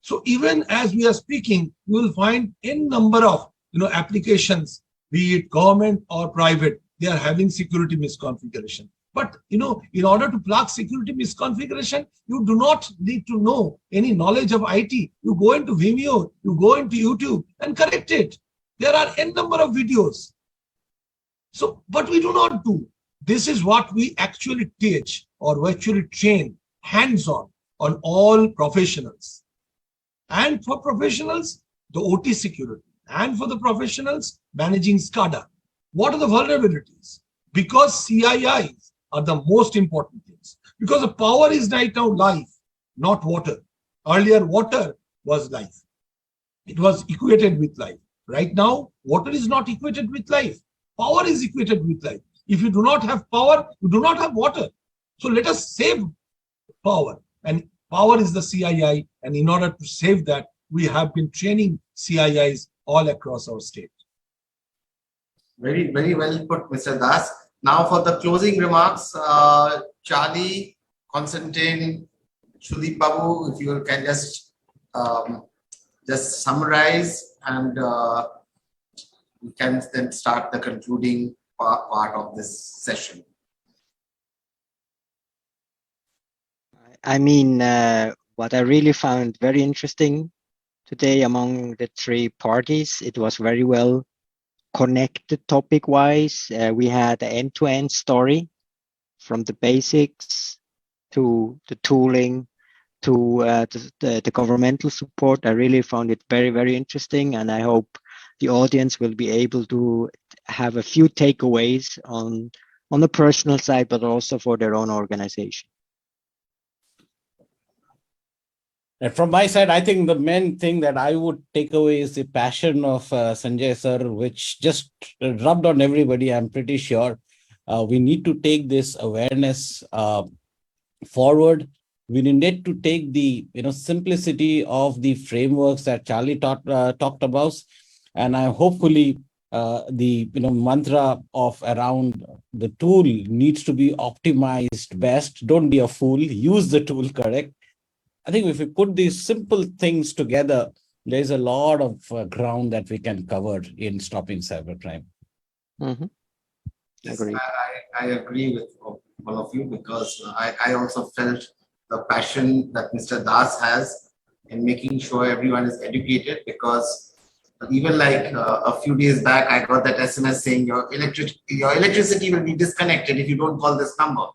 So even as we are speaking, you will find n number of applications, be it government or private, they are having security misconfiguration. But in order to plug security misconfiguration, you do not need to know any knowledge of IT. You go into Vimeo, you go into YouTube and correct it. There are n number of videos. So, but we do not do. This is what we actually teach, or we actually train hands-on on all professionals. And for professionals, the OT security. And for the professionals, managing SCADA. What are the vulnerabilities? Because CIIs are the most important things. Because the power is right now life, not water. Earlier, water was life. It was equated with life. Right now, water is not equated with life. Power is equated with life. If you do not have power, you do not have water. So let us save power. And power is the CII. And in order to save that, we have been training CIIs all across our state. Very, very well put, Mr. Das. Now for the closing remarks, Charlie, Constantine, Sudeep Babu, if you can just summarize and we can then start the concluding part of this session. I mean, what I really found very interesting today among the three parties, it was very well connected topic-wise. We had an end-to-end story from the basics to the tooling to the governmental support. I really found it very, very interesting, and I hope the audience will be able to have a few takeaways on the personal side, but also for their own organization. And from my side, I think the main thing that I would take away is the passion of Sanjay sir, which just rubbed on everybody. I'm pretty sure we need to take this awareness forward. We need to take the simplicity of the frameworks that Charlie talked about, and I hopefully the mantra of around the tool needs to be optimized best. Don't be a fool. Use the tool correct. I think if we put these simple things together, there's a lot of ground that we can cover in stopping cybercrime. Mm-hmm. Yes, I agree with all of you because I also felt the passion that Mr. Das has in making sure everyone is educated, because even like a few days back, I got that SMS saying your electricity will be disconnected if you don't call this number.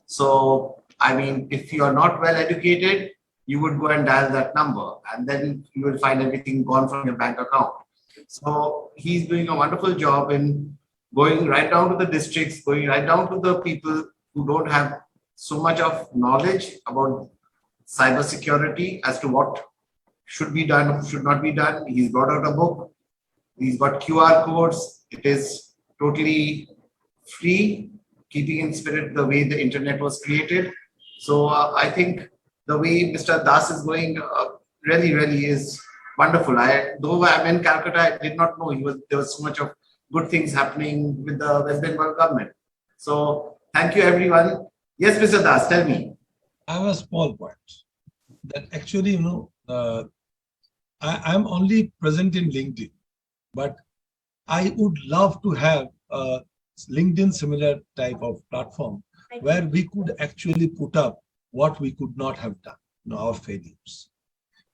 So, I mean, if you are not well educated, you would go and dial that number and then you will find everything gone from your bank account. So he's doing a wonderful job in going right down to the districts, going right down to the people who don't have so much of knowledge about cybersecurity as to what should be done, should not be done. He's brought out a book. He's got QR codes. It is totally free, keeping in spirit the way the internet was created. So I think the way Mr. Das is going really is wonderful. Though I'm in Calcutta, I did not know there was so much of good things happening with the West Bengal government. So thank you, everyone. Yes, Mr. Das, tell me. I have a small point that actually, I'm only present in LinkedIn, but I would love to have a LinkedIn similar type of platform where we could actually put up what we could not have done, our failures.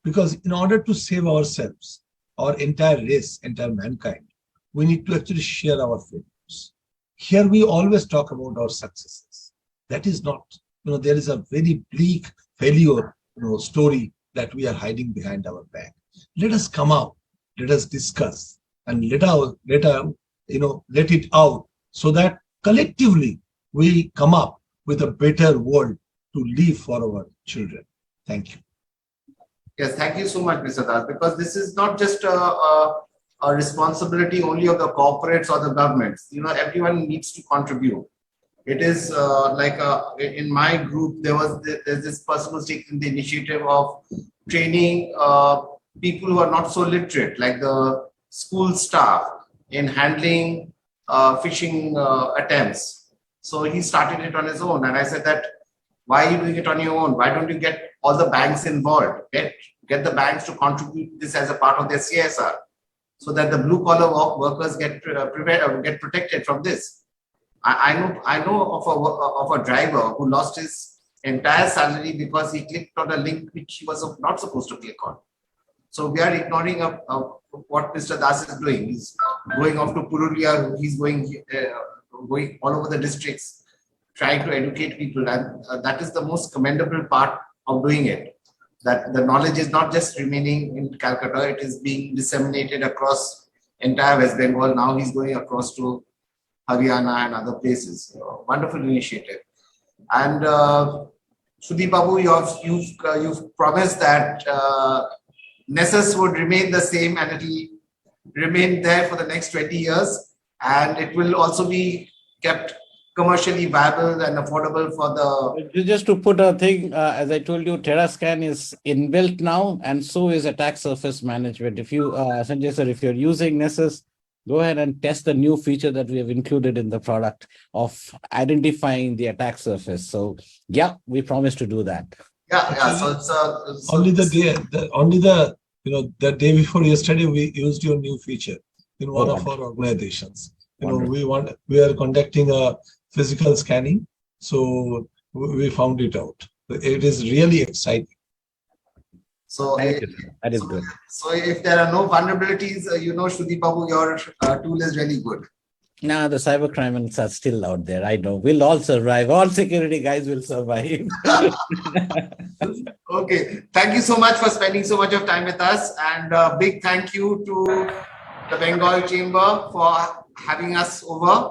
Because in order to save ourselves, our entire race, entire mankind, we need to actually share our failures. Here we always talk about our successes. That is not, there is a very bleak failure, story that we are hiding behind our back. Let us come out, let us discuss, and let it out so that collectively we come up with a better world to leave for our children. Thank you. Yes, thank you so much, Mr. Das, because this is not just a responsibility only of the corporates or the governments. Everyone needs to contribute. It is in my group, there's this person who's taking the initiative of training people who are not so literate, like the school staff, in handling phishing attempts. So he started it on his own, and I said that, why are you doing it on your own? Why don't you get all the banks involved? Get the banks to contribute this as a part of their CSR, so that the blue collar workers get protected from this. I know of a driver who lost his entire salary because he clicked on a link which he was not supposed to click on. So we are ignoring what Mr. Das is doing. He's going off to Purulia. He's going all over the districts, trying to educate people, and that is the most commendable part of doing it. That the knowledge is not just remaining in Calcutta; it is being disseminated across entire West Bengal. Now he's going across to Haryana and other places. Wonderful initiative. And Sudeep Babu, you've promised that Nessus would remain the same, and it will remain there for the next 20 years, and it will also be kept commercially viable and affordable for the... Just to put a thing, as I told you, TerraScan is inbuilt now, and so is attack surface management. If you, Sanjay sir, if you're using Nessus, go ahead and test the new feature that we have included in the product of identifying the attack surface. So yeah, we promise to do that. Yeah. So it's Only the day before yesterday we used your new feature in one of our organizations. We are conducting a physical scanning, so we found it out. It is really exciting. So, Thank you, sir. That is good. So if there are no vulnerabilities, Shruti Babu, your tool is really good. Now the cyber criminals are still out there. I know. We'll all survive. All security guys will survive. Okay. Thank you so much for spending so much of time with us. And a big thank you to the Bengal Chamber for having us over.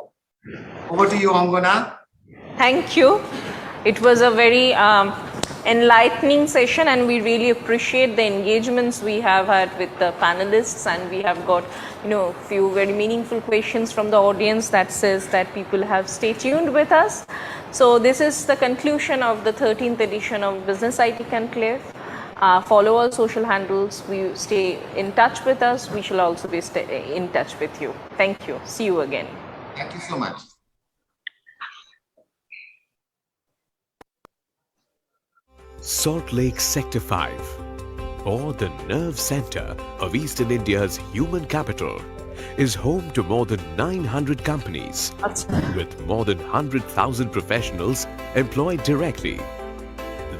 Over to you, Angana. Thank you. It was a very enlightening session, and we really appreciate the engagements we have had with the panelists, and we have got a few very meaningful questions from the audience that says that people have stayed tuned with us. So this is the conclusion of the 13th edition of Business IT Conclave. Follow our social handles. We stay in touch with us. We shall also be in touch with you. Thank you. See you again. Thank you so much. Salt Lake Sector 5, or the nerve center of Eastern India's human capital, is home to more than 900 companies with more than 100,000 professionals employed directly.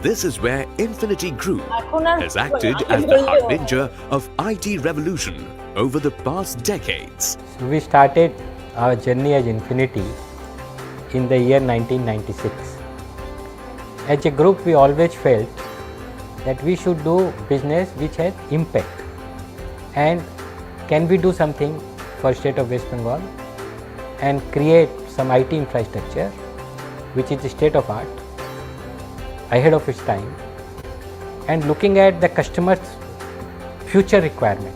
This is where Infinity Group has acted as the harbinger of IT revolution over the past decades. We started our journey as Infinity in the year 1996. As a group, we always felt that we should do business which has impact, and can we do something for state of West Bengal and create some IT infrastructure which is state of art, ahead of its time, and looking at the customer's future requirement.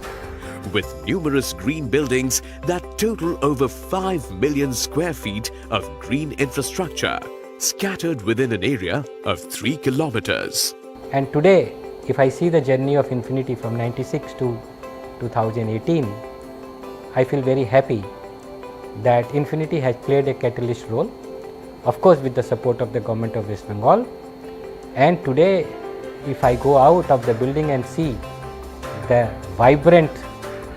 With numerous green buildings that total over 5 million square feet of green infrastructure scattered within an area of 3 kilometers. And today, if I see the journey of Infinity from 96 to 2018, I feel very happy that Infinity has played a catalyst role, of course with the support of the government of West Bengal. And today, if I go out of the building and see the vibrant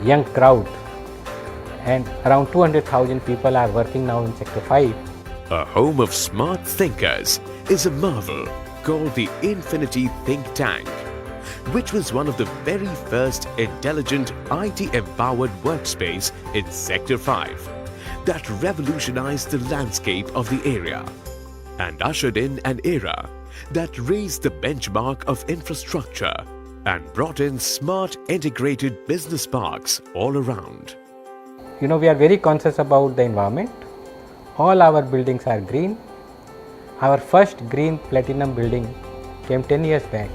young crowd, and around 200,000 people are working now in Sector 5. A home of smart thinkers is a marvel called the Infinity Think Tank, which was one of the very first intelligent IT-empowered workspace in Sector 5 that revolutionized the landscape of the area and ushered in an era that raised the benchmark of infrastructure and brought in smart integrated business parks all around. We are very conscious about the environment. All our buildings are green. Our first green platinum building came 10 years back,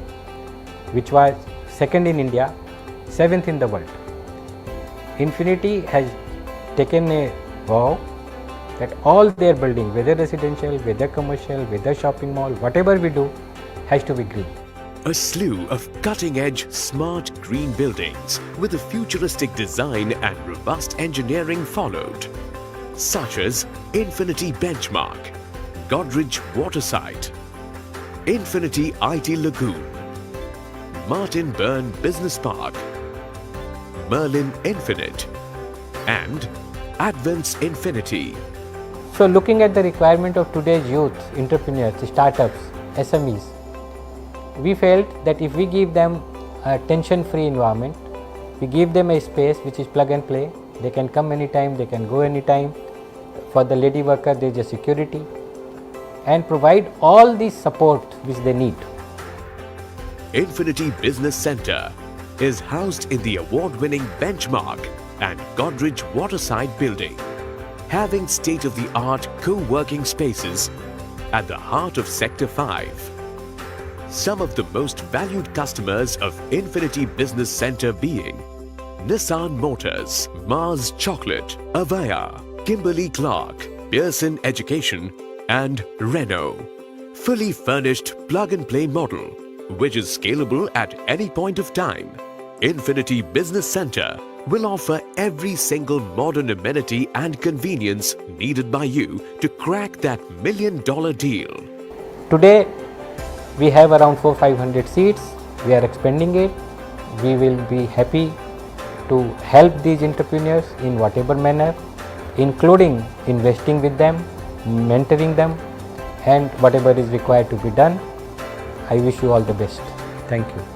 which was second in India, 7th in the world. Infinity has taken a vow that all their buildings, whether residential, whether commercial, whether shopping mall, whatever we do, has to be green. A slew of cutting-edge smart green buildings with a futuristic design and robust engineering followed, such as Infinity Benchmark, Godrej Waterside, Infinity IT Lagoon, Martin Byrne Business Park, Merlin Infinite, and Advent's Infinity. So looking at the requirement of today's youth, entrepreneurs, startups, SMEs, we felt that if we give them a tension-free environment, we give them a space which is plug and play, they can come anytime, they can go anytime. For the lady worker, there is a security, and provide all the support which they need. Infinity Business Center is housed in the award-winning Benchmark and Godrej Waterside building, having state-of-the-art co-working spaces at the heart of Sector 5. Some of the most valued customers of Infinity Business Center being Nissan Motors, Mars Chocolate, Avaya, Kimberly-Clark, Pearson Education, and Renault. Fully furnished plug-and-play model, which is scalable at any point of time. Infinity Business Center will offer every single modern amenity and convenience needed by you to crack that $1 million deal. Today, We have around 400-500 seats. We are expanding it. We will be happy to help these entrepreneurs in whatever manner, including investing with them, mentoring them, and whatever is required to be done. I wish you all the best. Thank you.